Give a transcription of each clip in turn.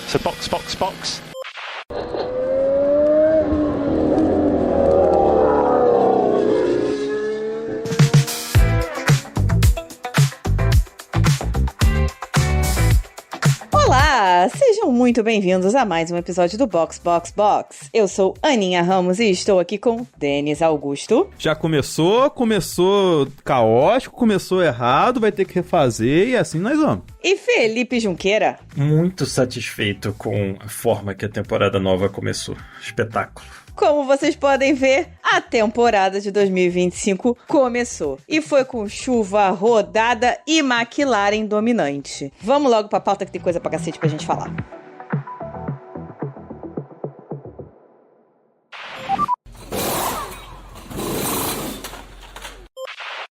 So box, box, box. Olá, sejam muito bem-vindos a mais um episódio do Box Box Box. Eu sou Aninha Ramos e estou aqui com Denis Augusto. Já começou caótico, começou errado, vai ter que refazer e assim nós vamos. E Felipe Junqueira. Muito satisfeito com a forma que a temporada nova começou. Espetáculo. Como vocês podem ver, a temporada de 2025 começou. E foi com chuva, rodada e McLaren dominante. Vamos logo pra pauta que tem coisa pra cacete pra gente falar.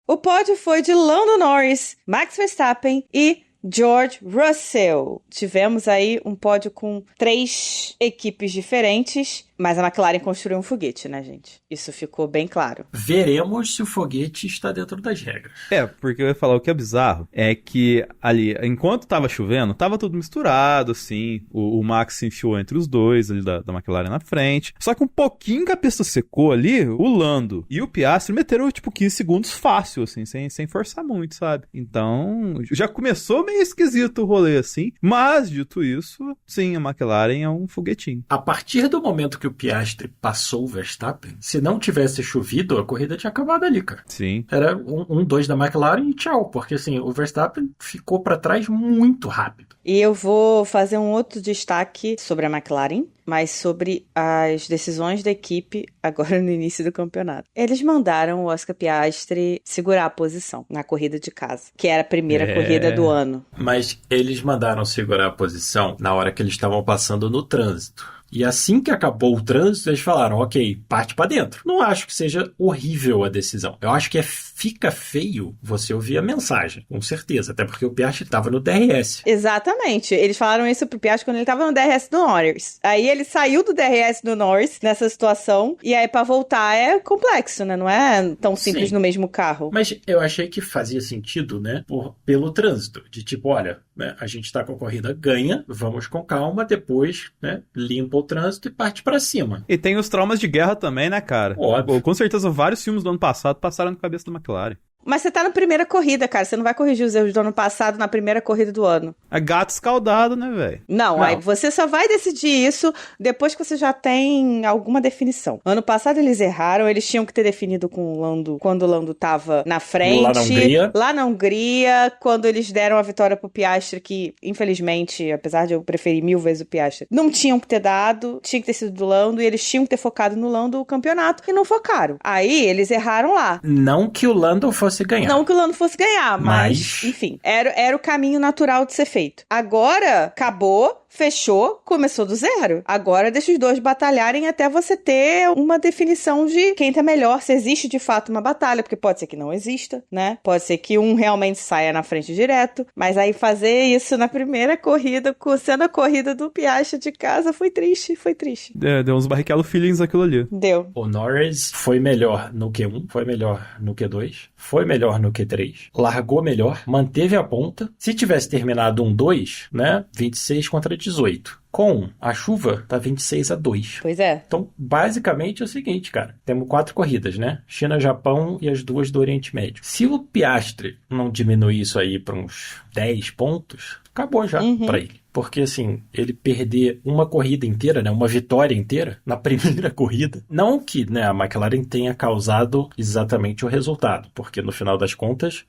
O pódio foi de Lando Norris, Max Verstappen e George Russell. Tivemos aí um pódio com 3 equipes diferentes, mas a McLaren construiu um foguete, né, gente? Isso ficou bem claro. Veremos se o foguete está dentro das regras. Porque eu ia falar, o que é bizarro é que ali, enquanto tava chovendo, tava tudo misturado, assim, o Max se enfiou entre os dois ali da McLaren na frente, só que um pouquinho que a pista secou ali, o Lando e o Piastri meteram, 15 segundos fácil, assim, sem forçar muito, sabe? Então, já começou meio esquisito o rolê, assim, mas, dito isso, sim, a McLaren é um foguetinho. A partir do momento que o Piastri passou o Verstappen, se não tivesse chovido, a corrida tinha acabado ali, cara. Sim. Era 1-2 da McLaren e tchau, porque assim, o Verstappen ficou pra trás muito rápido. E eu vou fazer um outro destaque sobre a McLaren, mas sobre as decisões da equipe agora no início do campeonato. Eles mandaram o Oscar Piastri segurar a posição na corrida de casa, que era a primeira corrida do ano. Mas eles mandaram segurar a posição na hora que eles estavam passando no trânsito. E assim que acabou o trânsito, eles falaram, ok, parte pra dentro. Não acho que seja horrível a decisão. Eu acho que fica feio você ouvir a mensagem, com certeza. Até porque o Piastri estava no DRS. Exatamente. Eles falaram isso pro Piastri quando ele estava no DRS do Norris. Aí ele saiu do DRS do Norris nessa situação. E aí pra voltar é complexo, né? Não é tão simples. Sim. No mesmo carro. Mas eu achei que fazia sentido, né? Pelo trânsito. De olha, né, a gente tá com a corrida ganha, vamos com calma, depois, né, limpa o trânsito e parte pra cima. E tem os traumas de guerra também, né, cara? Óbvio. Com certeza vários filmes do ano passado passaram na cabeça da McLaren. Mas você tá na primeira corrida, cara. Você não vai corrigir os erros do ano passado na primeira corrida do ano. É gato escaldado, né, velho? Não, aí você só vai decidir isso depois que você já tem alguma definição. Ano passado eles erraram, eles tinham que ter definido com o Lando, quando o Lando tava na frente. Lá na Hungria, quando eles deram a vitória pro Piastri, que infelizmente, apesar de eu preferir 1000 vezes o Piastri, não tinham que ter dado, tinha que ter sido do Lando, e eles tinham que ter focado no Lando o campeonato, e não focaram. Aí eles erraram lá. Não que o Lando fosse ganhar. Não que o Lando fosse ganhar, mas enfim, era o caminho natural de ser feito. Agora, acabou, fechou, começou do zero. Agora deixa os dois batalharem até você ter uma definição de quem tá melhor, se existe de fato uma batalha, porque pode ser que não exista, né? Pode ser que um realmente saia na frente direto, mas aí fazer isso na primeira corrida, sendo a corrida do Piastri de casa, foi triste. Deu uns Barrichello feelings aquilo ali. Deu. O Norris foi melhor no Q1, foi melhor no Q2, foi melhor no Q3, largou melhor, manteve a ponta. Se tivesse terminado 1-2, né, 26 contra 18. Com a chuva, tá 26-2. Pois é. Então, basicamente é o seguinte, cara. Temos 4 corridas, né? China, Japão e as 2 do Oriente Médio. Se o Piastri não diminuir isso aí para uns 10 pontos, acabou já pra ele. Porque, assim, ele perder uma corrida inteira, né, uma vitória inteira na primeira corrida, não que, né, a McLaren tenha causado exatamente o resultado, porque no final das contas,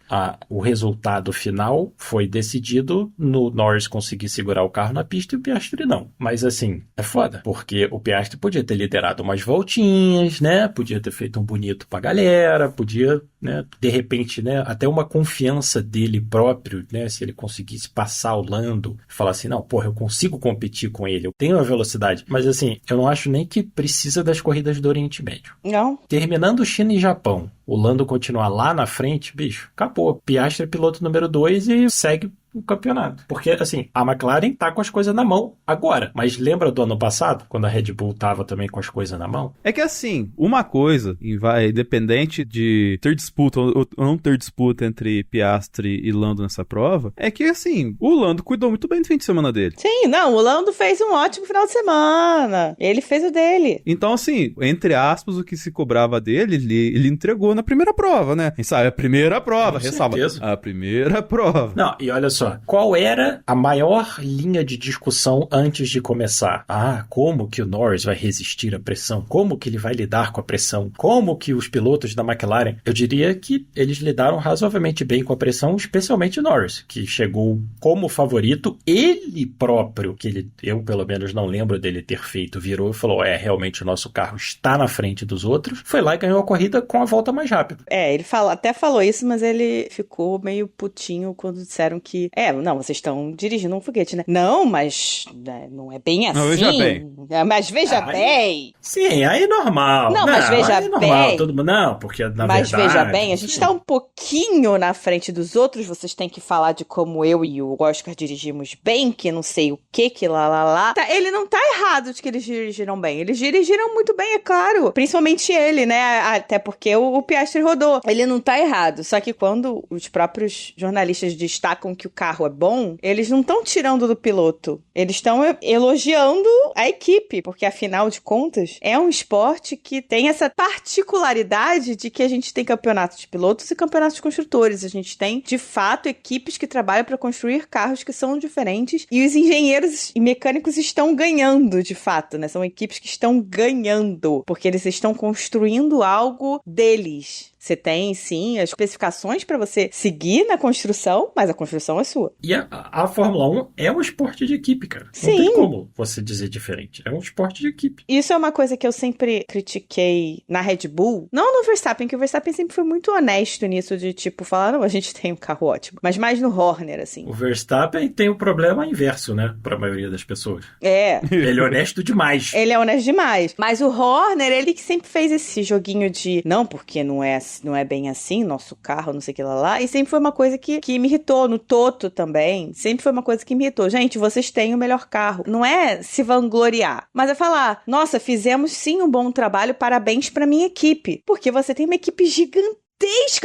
o resultado final foi decidido no Norris conseguir segurar o carro na pista e o Piastri não. Mas, assim, é foda, porque o Piastri podia ter liderado umas voltinhas, né, podia ter feito um bonito pra galera, podia, né, de repente, né, até uma confiança dele próprio, né, se ele conseguisse passar o Lando e falar assim, não, porra, eu consigo competir com ele, eu tenho a velocidade. Mas assim, eu não acho nem que precisa das corridas do Oriente Médio. Não. Terminando China e Japão, o Lando continuar lá na frente, bicho, acabou. Piastri é piloto número 2 e segue o campeonato. Porque, assim, a McLaren tá com as coisas na mão agora. Mas lembra do ano passado, quando a Red Bull tava também com as coisas na mão? É que assim, uma coisa, independente de ter disputa ou não ter disputa entre Piastri e Lando nessa prova, é que assim, o Lando cuidou muito bem do fim de semana dele. Sim, não, o Lando fez um ótimo final de semana. Ele fez o dele. Então, assim, entre aspas, o que se cobrava dele, ele entregou na primeira prova, né? E sabe, a primeira prova, ressalva. A primeira prova. Não, e olha só, qual era a maior linha de discussão antes de começar? Como que o Norris vai resistir à pressão? Como que ele vai lidar com a pressão? Como que os pilotos da McLaren? Eu diria que eles lidaram razoavelmente bem com a pressão, especialmente o Norris, que chegou como favorito, ele próprio, eu pelo menos não lembro dele ter feito, virou e falou, realmente o nosso carro está na frente dos outros, foi lá e ganhou a corrida com a volta mais rápida. Ele até falou isso, mas ele ficou meio putinho quando disseram que, não, vocês estão dirigindo um foguete, né? Não, mas não é bem assim. Não, veja bem. Mas veja bem. Sim, aí é normal. Não, mas veja bem. Normal, todo mundo, não, porque na mas verdade... veja bem, a gente está um pouquinho na frente dos outros, vocês têm que falar de como eu e o Oscar dirigimos bem, que não sei o que lá. Ele não tá errado de que eles dirigiram bem. Eles dirigiram muito bem, é claro. Principalmente ele, né? Até porque o Piastri rodou. Ele não tá errado. Só que quando os próprios jornalistas destacam que o carro é bom, eles não estão tirando do piloto. Eles estão elogiando a equipe, porque afinal de contas, é um esporte que tem essa particularidade de que a gente tem campeonatos de pilotos e campeonatos de construtores. A gente tem, de fato, equipes que trabalham para construir carros que são diferentes e os engenheiros e mecânicos estão ganhando, de fato, né? São equipes que estão ganhando, porque eles estão construindo algo deles. Você tem, sim, as especificações para você seguir na construção, mas a construção é sua. E a Fórmula 1 é um esporte de equipe, cara. Sim. Não tem como você dizer diferente. É um esporte de equipe. Isso é uma coisa que eu sempre critiquei na Red Bull. Não no Verstappen, que o Verstappen sempre foi muito honesto nisso de, tipo, falar, não, a gente tem um carro ótimo. Mas mais no Horner, assim. O Verstappen tem o problema inverso, né? Pra maioria das pessoas. Ele é honesto demais. Ele é honesto demais. Mas o Horner, ele que sempre fez esse joguinho de, não, porque não é bem assim, nosso carro, não sei o que lá. E sempre foi uma coisa que me irritou. No Toto também. Sempre foi uma coisa que me irritou. Gente, vocês têm o melhor carro. Não é se vangloriar, mas é falar, nossa, fizemos sim um bom trabalho, parabéns pra minha equipe. Porque você tem uma equipe gigantesca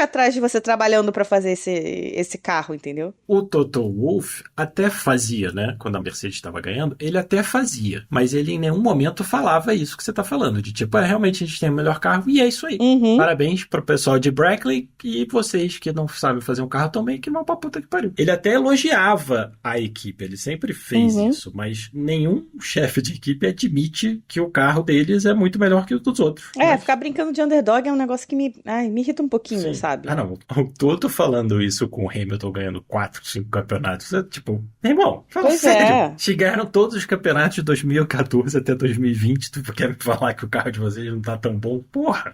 atrás de você trabalhando pra fazer esse carro, entendeu? O Toto Wolff até fazia, né? Quando a Mercedes estava ganhando, ele até fazia. Mas ele em nenhum momento falava isso que você tá falando. De tipo, realmente a gente tem o melhor carro e é isso aí. Uhum. Parabéns pro pessoal de Brackley e vocês que não sabem fazer um carro tão bem, que vão pra puta que pariu. Ele até elogiava a equipe, ele sempre fez isso. Mas nenhum chefe de equipe admite que o carro deles é muito melhor que o dos outros. Ficar brincando de underdog é um negócio que me irrita um pouquinho. Sim. Sabe? Não, o Toto falando isso com o Hamilton ganhando 4, 5 campeonatos, é tipo, meu irmão, fala sério. Chegaram todos os campeonatos de 2014 até 2020, tu quer me falar que o carro de vocês não tá tão bom? Porra!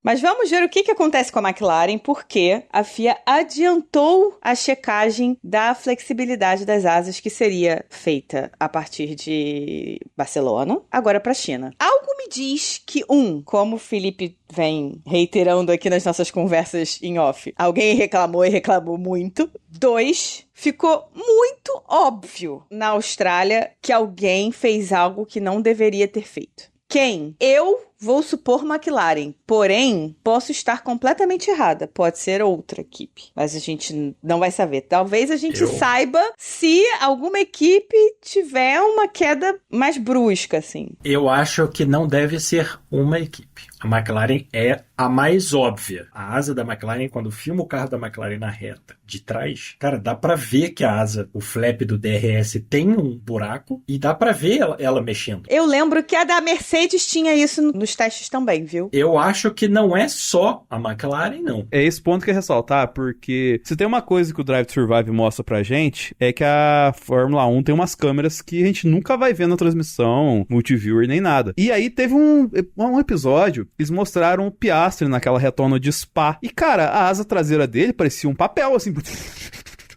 Mas vamos ver o que acontece com a McLaren, porque a FIA adiantou a checagem da flexibilidade das asas que seria feita a partir de Barcelona, agora para a China. Algo me diz que, como o Felipe vem reiterando aqui nas nossas conversas em off, alguém reclamou e reclamou muito. 2, ficou muito óbvio na Austrália que alguém fez algo que não deveria ter feito. Quem? Eu vou supor McLaren, porém, posso estar completamente errada. Pode ser outra equipe, mas a gente não vai saber. Talvez a gente saiba se alguma equipe tiver uma queda mais brusca, assim. Eu acho que não deve ser uma equipe. A McLaren é a mais óbvia. A asa da McLaren, quando filma o carro da McLaren na reta de trás, cara, dá pra ver que a asa, o flap do DRS tem um buraco e dá pra ver ela mexendo. Eu lembro que a da Mercedes tinha isso nos testes também, viu? Eu acho que não é só a McLaren, não. É esse ponto que eu ia ressaltar, porque se tem uma coisa que o Drive to Survive mostra pra gente, é que a Fórmula 1 tem umas câmeras que a gente nunca vai ver na transmissão, multiviewer, nem nada. E aí teve um episódio, eles mostraram o Piastri naquela retona de Spa. E, cara, a asa traseira dele parecia um papel, assim...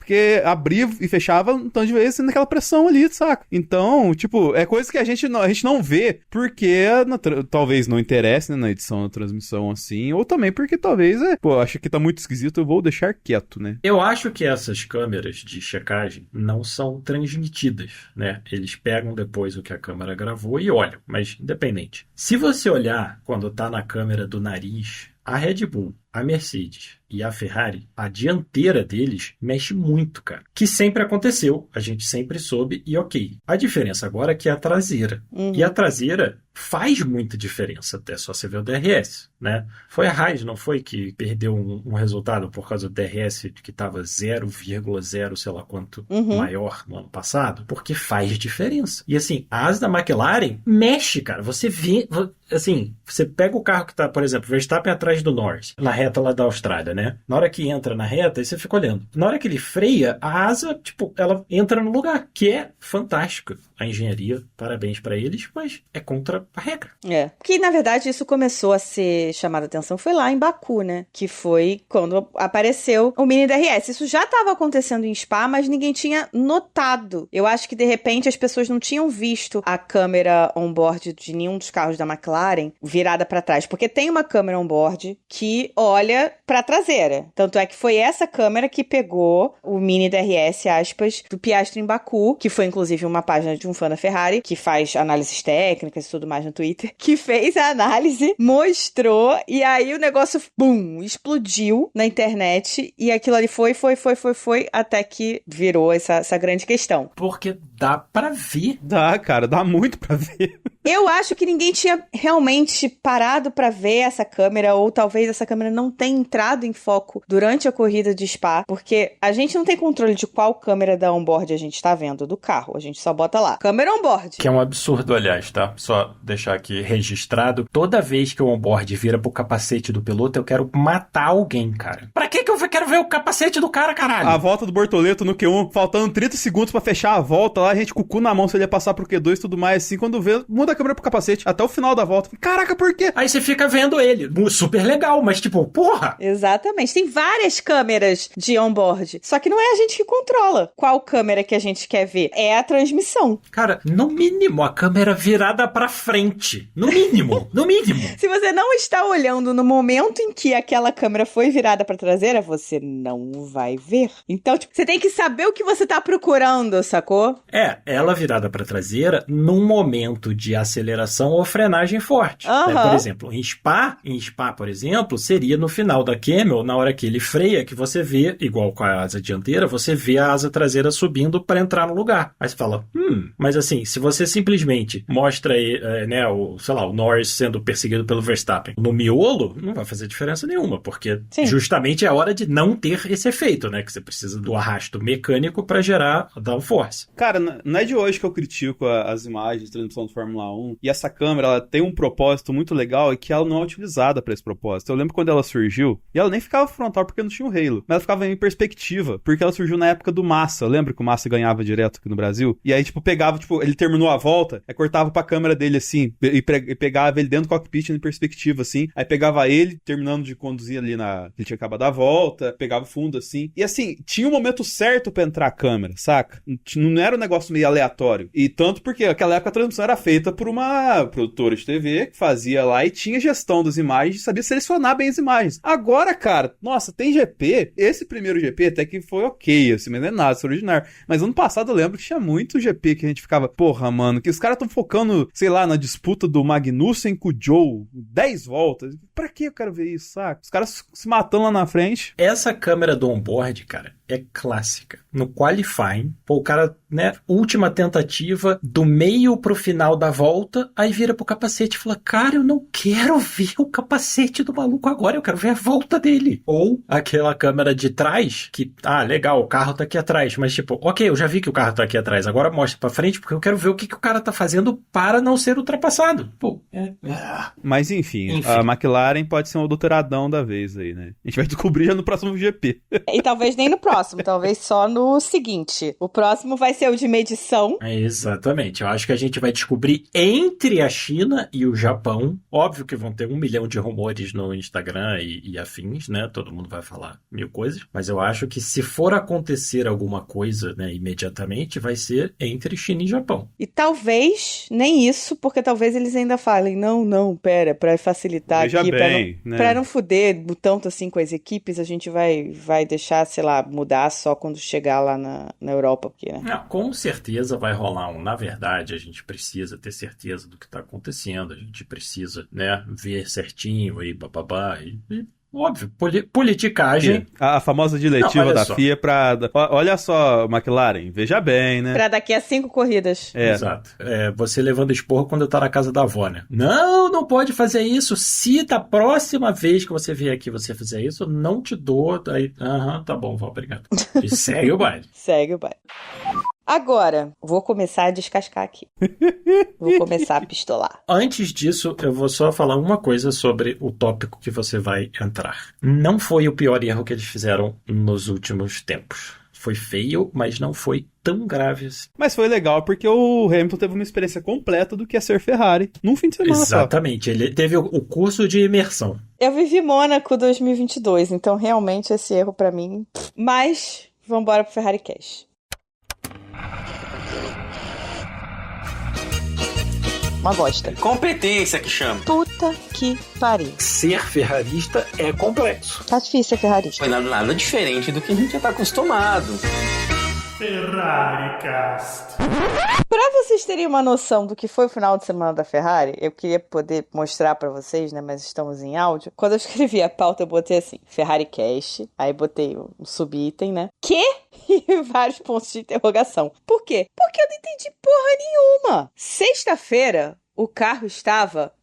porque abria e fechava um tanto de vezes naquela pressão ali, saca? Então, tipo, é coisa que a gente não vê porque talvez não interesse, né, na edição, na transmissão, assim, ou também porque talvez, acho que tá muito esquisito, eu vou deixar quieto, né? Eu acho que essas câmeras de checagem não são transmitidas, né? Eles pegam depois o que a câmera gravou e olham, mas independente. Se você olhar quando tá na câmera do nariz, a Red Bull, a Mercedes e a Ferrari, a dianteira deles mexe muito, cara. Que sempre aconteceu, a gente sempre soube e ok. A diferença agora é que é a traseira. E a traseira faz muita diferença, até só você ver o DRS, né? Foi a Haas, não foi, que perdeu um resultado por causa do DRS que estava 0,0 sei lá quanto maior no ano passado? Porque faz diferença. E assim, a asa da McLaren mexe, cara. Você vê, assim, você pega o carro que tá, por exemplo, Verstappen atrás do Norris, na reta lá da Austrália, né? Na hora que entra na reta, aí você fica olhando. Na hora que ele freia, a asa, tipo, ela entra no lugar, que é fantástico. A engenharia, parabéns pra eles, mas é contra a regra. Que, na verdade, isso começou a ser chamado a atenção, foi lá em Baku, né? Que foi quando apareceu o Mini DRS. Isso já estava acontecendo em Spa, mas ninguém tinha notado. Eu acho que, de repente, as pessoas não tinham visto a câmera on-board de nenhum dos carros da McLaren virada pra trás, porque tem uma câmera on-board que olha pra traseira. Tanto é que foi essa câmera que pegou o Mini DRS, aspas, do Piastri em Baku, que foi, inclusive, uma página de um fã da Ferrari, que faz análises técnicas e tudo mais no Twitter, que fez a análise, mostrou, e aí o negócio, bum, explodiu na internet, e aquilo ali foi, até que virou essa grande questão. Porque dá pra ver. Dá, cara, dá muito pra ver. Eu acho que ninguém tinha realmente parado pra ver essa câmera, ou talvez essa câmera não tenha entrado em foco durante a corrida de Spa, porque a gente não tem controle de qual câmera da onboard a gente tá vendo do carro, a gente só bota lá, câmera onboard. Que é um absurdo, aliás, tá? Só deixar aqui registrado, toda vez que o onboard vira pro capacete do piloto, eu quero matar alguém, cara. Pra que eu quero ver o capacete do cara, caralho? A volta do Bortoleto no Q1, faltando 30 segundos pra fechar a volta lá, a gente com o cu na mão se ele ia passar pro Q2 e tudo mais, assim, quando vê, muda a câmera pro capacete, até o final da volta. Caraca, por quê? Aí você fica vendo ele, super legal, mas tipo, porra! Exatamente, tem várias câmeras de onboard, só que não é a gente que controla qual câmera que a gente quer ver, é a transmissão. Cara, no mínimo, a câmera virada pra frente. No mínimo, no mínimo. Se você não está olhando no momento em que aquela câmera foi virada pra traseira, você não vai ver. Então, tipo, você tem que saber o que você tá procurando, sacou? Ela virada pra traseira num momento de aceleração ou frenagem forte. Né? Por exemplo, em Spa, por exemplo, seria no final da Camel, na hora que ele freia, que você vê, igual com a asa dianteira, você vê a asa traseira subindo para entrar no lugar. Aí você fala, mas assim, se você simplesmente mostra né, o Norris sendo perseguido pelo Verstappen no miolo, não vai fazer diferença nenhuma, porque justamente é a hora de não ter esse efeito, né, que você precisa do arrasto mecânico para gerar a downforce. Cara, não é de hoje que eu critico as imagens de transmissão de Fórmula 1, e essa câmera, ela tem um propósito muito legal e que ela não é utilizada para esse propósito. Eu lembro quando ela surgiu, e ela nem ficava frontal porque não tinha o Halo, mas ela ficava em perspectiva, porque ela surgiu na época do Massa. Lembra que o Massa ganhava direto aqui no Brasil? E aí, tipo, pegava, tipo, ele terminou a volta, aí cortava pra câmera dele, assim, e pegava ele dentro do cockpit em perspectiva, assim, aí pegava ele, terminando de conduzir ali ele tinha acabado a volta, pegava o fundo, assim, e assim, tinha um momento certo pra entrar a câmera, saca? Não era um negócio meio aleatório. E tanto porque naquela época a transmissão era feita por uma produtora de TV que fazia lá e tinha gestão das imagens, sabia selecionar bem as imagens. Agora, cara, nossa, tem GP, esse primeiro GP até que foi ok, assim, mas não é nada extraordinário. Mas ano passado eu lembro que tinha muito GP que a gente ficava, porra, mano, que os caras estão focando, sei lá, na disputa do Magnussen com o Joe, 10 voltas. Pra que eu quero ver isso, saca? Os caras se matando lá na frente. Essa câmera do onboard, cara, é clássica. No qualifying, o cara, né, última tentativa, do meio pro final da volta, aí vira pro capacete e fala, cara, eu não quero ver o capacete do maluco agora, eu quero ver a volta dele. Ou aquela câmera de trás, que, legal, o carro tá aqui atrás, mas tipo, ok, eu já vi que o carro tá aqui atrás, agora mostra pra frente, porque eu quero ver o que o cara tá fazendo para não ser ultrapassado. Pô, Mas enfim, a McLaren pode ser um adulteradão da vez aí, né? A gente vai descobrir já no próximo GP. E talvez nem no próximo. próximo, talvez só no seguinte. O próximo vai ser o de medição. Exatamente. Eu acho que a gente vai descobrir entre a China e o Japão. Óbvio que vão ter 1 milhão de rumores no Instagram e afins, né? Todo mundo vai falar 1000 coisas. Mas eu acho que se for acontecer alguma coisa, né, imediatamente, vai ser entre China e Japão. E talvez nem isso, porque talvez eles ainda falem, não, pera, pra facilitar Veja aqui, bem, pra não fuder tanto assim com as equipes, a gente vai deixar, sei lá, mudar só quando chegar lá na Europa, porque, né? Não, com certeza vai rolar um. Na verdade, a gente precisa ter certeza do que está acontecendo, a gente precisa, né, ver certinho aí, bababá, e óbvio, politicagem. A famosa diletiva Não, da só. FIA olha só, McLaren, veja bem, né? Pra daqui a 5 corridas. Exato. Você levando esporro quando tá na casa da avó, né? Não pode fazer isso. Se da próxima vez que você vier aqui você fizer isso, eu não te dou. Aí, tá bom, vó, obrigado. E segue o baile. Segue o baile. Agora, vou começar a descascar aqui. Vou começar a pistolar. Antes disso, eu vou só falar uma coisa sobre o tópico que você vai entrar. Não foi o pior erro que eles fizeram nos últimos tempos. Foi feio, mas não foi tão grave assim. Mas foi legal porque o Hamilton teve uma experiência completa do que é ser Ferrari num fim de semana Exatamente. Ele teve o curso de imersão. Eu vivi Mônaco 2022, então realmente esse erro pra mim... Mas, vambora pro Ferrari Cash. Uma bosta. Competência que chama. Puta que pariu. Ser ferrarista é complexo. Tá difícil ser ferrarista. Foi nada diferente do que a gente já tá acostumado. Ferraricast. Pra vocês terem uma noção do que foi o final de semana da Ferrari, eu queria poder mostrar pra vocês, né, mas estamos em áudio. Quando eu escrevi a pauta, eu botei assim, Ferrari Cash, aí botei um subitem, né, que? E vários pontos de interrogação. Por quê? Porque eu não entendi porra nenhuma. Sexta-feira, o carro estava...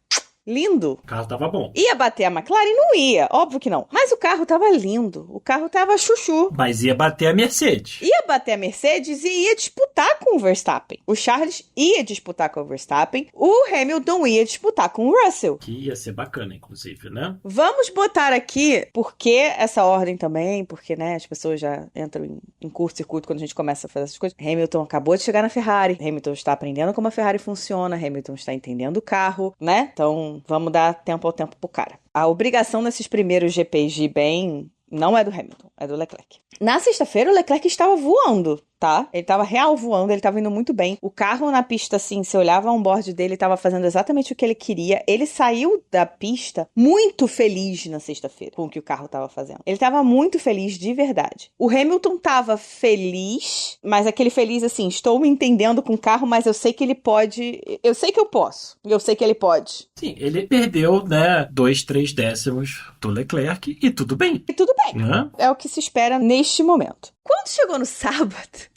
lindo. O carro tava bom. Ia bater a McLaren? Não ia, óbvio que não. Mas o carro tava lindo, o carro tava chuchu. Mas ia bater a Mercedes. Ia bater a Mercedes e ia disputar com o Verstappen. O Charles ia disputar com o Verstappen, o Hamilton ia disputar com o Russell. Que ia ser bacana, inclusive, né? Vamos botar aqui, porque essa ordem também, porque, né, as pessoas já entram em curto-circuito quando a gente começa a fazer essas coisas. Hamilton acabou de chegar na Ferrari, Hamilton está aprendendo como a Ferrari funciona, Hamilton está entendendo o carro, né? Então, vamos dar tempo ao tempo pro cara. A obrigação nesses primeiros GPs de ir bem não é do Hamilton, é do Leclerc. Na sexta-feira, o Leclerc estava voando, tá? Ele estava real voando, ele estava indo muito bem. O carro na pista, assim, você olhava o onboard dele, estava fazendo exatamente o que ele queria. Ele saiu da pista muito feliz na sexta-feira com o que o carro estava fazendo. Ele estava muito feliz de verdade. O Hamilton estava feliz, mas aquele feliz assim, estou me entendendo com o carro, mas eu sei que ele pode... Eu sei que eu posso. E eu sei que ele pode. Sim, ele perdeu, né, 2, 3 décimos do Leclerc e tudo bem. E tudo bem. Né? É o que se espera neste momento. Quando chegou no sábado,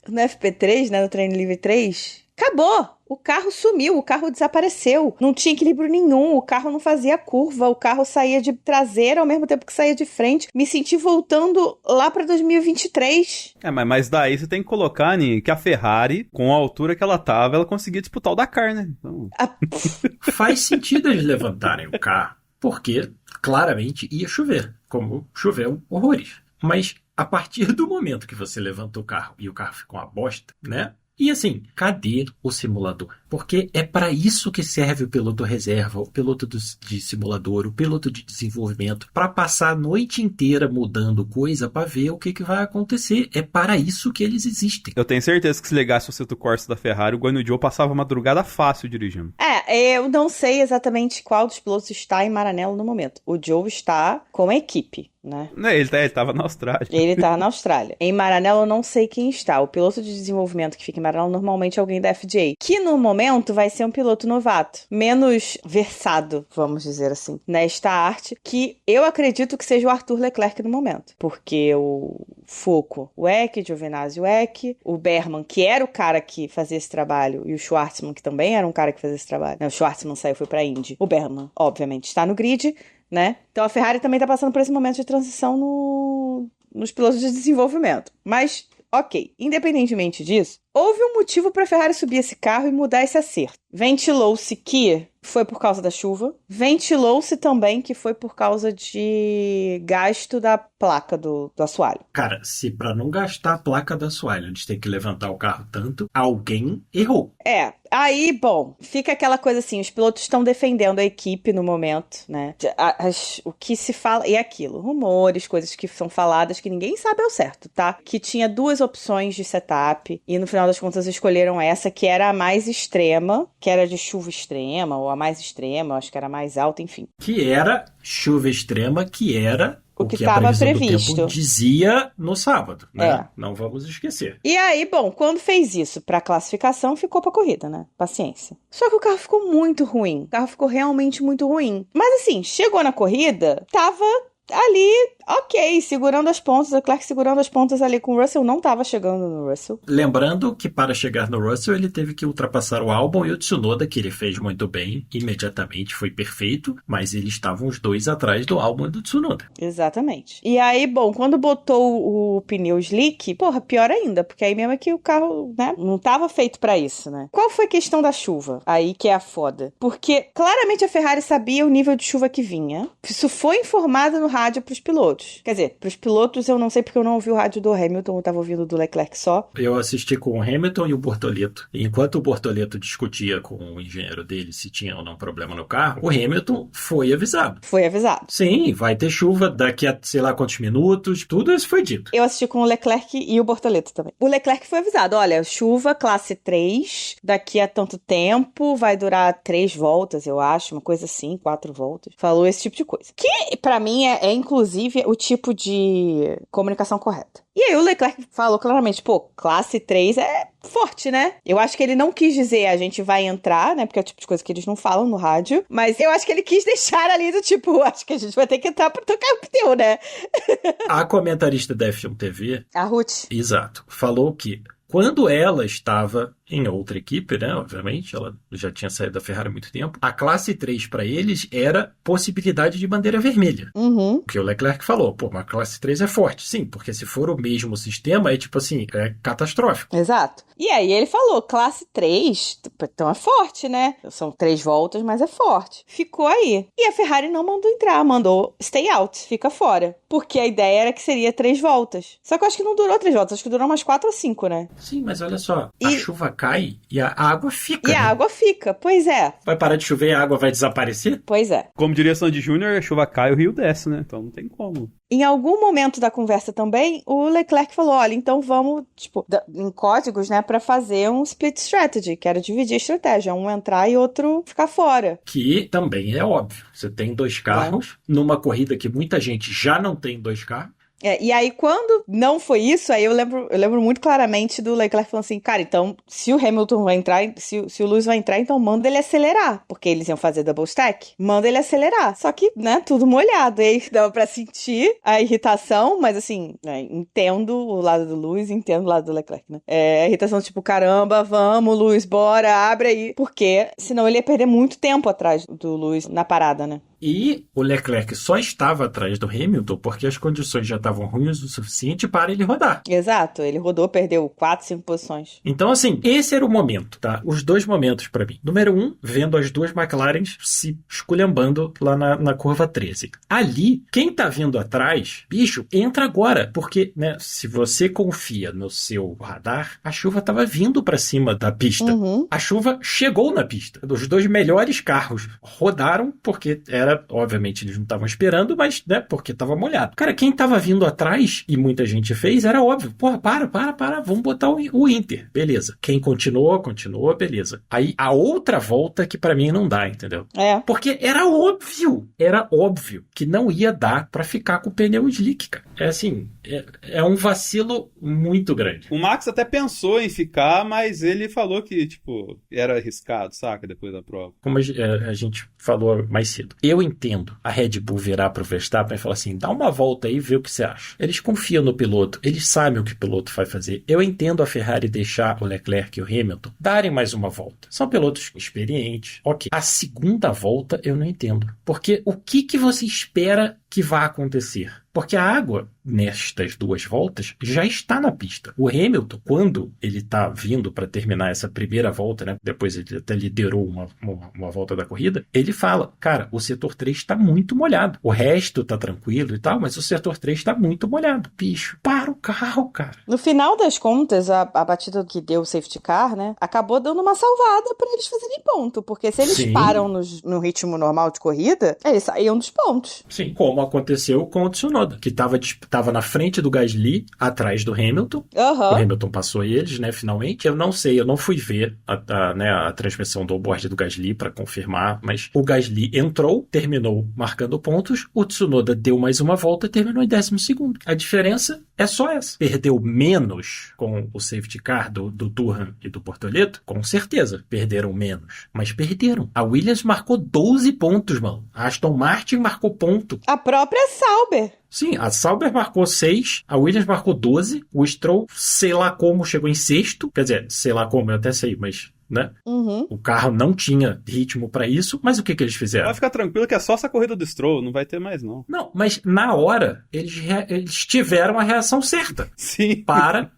no FP3, né, no Treino Livre 3, acabou. O carro sumiu, o carro desapareceu. Não tinha equilíbrio nenhum, o carro não fazia curva, o carro saía de traseira ao mesmo tempo que saía de frente. Me senti voltando lá pra 2023. Mas daí você tem que colocar, Aninha, que a Ferrari, com a altura que ela tava, ela conseguia disputar o Dakar, né? Então... Faz sentido eles levantarem o carro, porque claramente ia chover, como choveu horrores. Mas a partir do momento que você levanta o carro e o carro ficou uma bosta, né? E assim, cadê o simulador? Porque é para isso que serve o piloto reserva, o piloto de simulador, o piloto de desenvolvimento, para passar a noite inteira mudando coisa para ver o que vai acontecer. É para isso que eles existem. Eu tenho certeza que se ligasse o Assetto Corsa da Ferrari, o Guanyu Zhou passava a madrugada fácil dirigindo. Eu não sei exatamente qual dos pilotos está em Maranello no momento. O Zhou está com a equipe, né? Ele tava na Austrália. Ele tá na Austrália. Em Maranello eu não sei quem está. O piloto de desenvolvimento que fica em Maranello normalmente é alguém da FDA, que no momento vai ser um piloto novato, menos versado, vamos dizer assim, nesta arte, que eu acredito que seja o Arthur Leclerc no momento. Porque o Foucault, o Eck, Giovinazzi, o Eck, o Berman, que era o cara que fazia esse trabalho, e o Schwartzman, que também era um cara que fazia esse trabalho. Não, o Schwartzman saiu, foi pra Indy. O Berman, obviamente, está no grid, né? Então a Ferrari também tá passando por esse momento de transição nos pilotos de desenvolvimento. Mas, ok, independentemente disso, Houve um motivo para a Ferrari subir esse carro e mudar esse acerto. Ventilou-se que foi por causa da chuva. Ventilou-se também que foi por causa de gasto da placa do assoalho. Cara, se pra não gastar a placa do assoalho eles têm que levantar o carro tanto, alguém errou. Aí, bom, fica aquela coisa assim, os pilotos estão defendendo a equipe no momento, né? O que se fala é aquilo, rumores, coisas que são faladas que ninguém sabe ao certo, tá? Que tinha 2 opções de setup e no final das contas escolheram essa, que era a mais extrema, que era de chuva extrema, ou a mais extrema, acho que era a mais alta, enfim. Que era chuva extrema, que era o que estava previsto. Do tempo dizia no sábado, né? Não vamos esquecer. E aí, bom, quando fez isso pra classificação, ficou pra corrida, né? Paciência. Só que o carro ficou muito ruim. O carro ficou realmente muito ruim. Mas assim, chegou na corrida, tava ali, ok, segurando as pontas, o Leclerc segurando as pontas ali com o Russell, não estava chegando no Russell. Lembrando que para chegar no Russell ele teve que ultrapassar o Albon e o Tsunoda, que ele fez muito bem, imediatamente foi perfeito, mas eles estavam os dois atrás do Albon e do Tsunoda. Exatamente. E aí, bom, quando botou o pneu slick, porra, pior ainda, porque aí mesmo é que o carro, né, não estava feito para isso, né? Qual foi a questão da chuva? Aí que é a foda. Porque claramente a Ferrari sabia o nível de chuva que vinha. Isso foi informado no rádio pros pilotos. Quer dizer, pros pilotos eu não sei porque eu não ouvi o rádio do Hamilton, eu tava ouvindo do Leclerc só. Eu assisti com o Hamilton e o Bortoleto. E enquanto o Bortoleto discutia com o engenheiro dele se tinha ou não problema no carro, o Hamilton foi avisado. Foi avisado. Sim, vai ter chuva daqui a sei lá quantos minutos, tudo isso foi dito. Eu assisti com o Leclerc e o Bortoleto também. O Leclerc foi avisado, olha, chuva classe 3, daqui a tanto tempo, vai durar 3 voltas, eu acho, uma coisa assim, 4 voltas. Falou esse tipo de coisa. Que pra mim é inclusive o tipo de comunicação correta. E aí o Leclerc falou claramente, pô, classe 3 é forte, né? Eu acho que ele não quis dizer a gente vai entrar, né? Porque é o tipo de coisa que eles não falam no rádio. Mas eu acho que ele quis deixar ali do tipo, acho que a gente vai ter que entrar pra tocar o pneu, né? A comentarista da F1 TV... A Ruth. Exato. Falou que quando ela estava em outra equipe, né? Obviamente, ela já tinha saído da Ferrari há muito tempo. A classe 3 para eles era possibilidade de bandeira vermelha. Uhum. O que o Leclerc falou, pô, mas a classe 3 é forte. Sim, porque se for o mesmo sistema, é tipo assim, é catastrófico. Exato. E aí ele falou, classe 3, então é forte, né? São 3 voltas, mas é forte. Ficou aí. E a Ferrari não mandou entrar, mandou stay out, fica fora. Porque a ideia era que seria 3 voltas. Só que eu acho que não durou 3 voltas, acho que durou umas 4 ou 5, né? Sim, mas olha só, a chuva cai e a água fica. E a água fica, pois é. Vai parar de chover e a água vai desaparecer? Pois é. Como diria Sandy Júnior, a chuva cai e o rio desce, né? Então não tem como. Em algum momento da conversa também, o Leclerc falou, olha, então vamos, tipo, em códigos, né, pra fazer um split strategy, que era dividir a estratégia, um entrar e outro ficar fora. Que também é óbvio. Você tem 2 carros, numa corrida que muita gente já não tem 2 carros. E aí, quando não foi isso, aí eu lembro muito claramente do Leclerc falando assim, cara, então, se o Hamilton vai entrar, se o Lewis vai entrar, então manda ele acelerar, porque eles iam fazer double stack, manda ele acelerar. Só que, né, tudo molhado, aí dava pra sentir a irritação, mas assim, né, entendo o lado do Lewis, entendo o lado do Leclerc, né. A irritação tipo, caramba, vamos, Lewis, bora, abre aí, porque senão ele ia perder muito tempo atrás do Lewis na parada, né. E o Leclerc só estava atrás do Hamilton porque as condições já estavam ruins o suficiente para ele rodar. Exato, ele rodou, perdeu 4, 5 posições. Então, assim, esse era o momento, tá? Os 2 momentos para mim. Número 1, vendo as 2 McLarens se esculhambando lá na curva 13. Ali, quem tá vindo atrás, bicho, entra agora, porque, né, se você confia no seu radar, a chuva tava vindo para cima da pista. Uhum. A chuva chegou na pista. Os 2 melhores carros rodaram porque obviamente eles não estavam esperando, mas, né, porque tava molhado. Cara, quem tava vindo atrás, e muita gente fez, era óbvio. Porra, para, vamos botar o Inter. Beleza. Quem continuou, beleza. Aí, a outra volta que pra mim não dá, entendeu? Porque era óbvio que não ia dar pra ficar com o pneu slick, cara. É assim, é um vacilo muito grande. O Max até pensou em ficar, mas ele falou que, tipo, era arriscado, saca? Depois da prova. Como a gente falou mais cedo. Eu entendo a Red Bull virar pro Verstappen e falar assim, dá uma volta aí e vê o que você acha. Eles confiam no piloto, eles sabem o que o piloto vai fazer. Eu entendo a Ferrari deixar o Leclerc e o Hamilton darem mais uma volta. São pilotos experientes. Ok. A segunda volta eu não entendo. Porque o que você espera que vai acontecer? Porque a água, nestas 2 voltas, já está na pista. O Hamilton, quando ele está vindo para terminar essa primeira volta, né? Depois ele até liderou uma volta da corrida, ele fala, cara, o setor 3 está muito molhado. O resto tá tranquilo e tal, mas o setor 3 está muito molhado. Bicho, para o carro, cara. No final das contas, a batida que deu o safety car, né, acabou dando uma salvada para eles fazerem ponto, porque se eles param no ritmo normal de corrida, eles saíam dos pontos. Sim, como aconteceu com o Tsunoda, que tava na frente do Gasly, atrás do Hamilton. O Hamilton passou eles, né, finalmente. Eu não sei, eu não fui ver a transmissão do onboard do Gasly para confirmar, mas o Gasly entrou, terminou marcando pontos, o Tsunoda deu mais uma volta e terminou em 12º. A diferença é só essa. Perdeu menos com o safety car do Durham e do Bortoleto? Com certeza, perderam menos. Mas perderam. A Williams marcou 12 pontos, mano. A Aston Martin marcou ponto. A própria Sauber. Sim, a Sauber marcou 6, a Williams marcou 12, o Stroll, sei lá como, chegou em 6º. Quer dizer, sei lá como, eu até sei, mas... né? O carro não tinha ritmo pra isso, mas o que eles fizeram? Vai ficar tranquilo que é só essa corrida do Stroll, não vai ter mais não. Não, mas na hora eles tiveram a reação certa. Sim.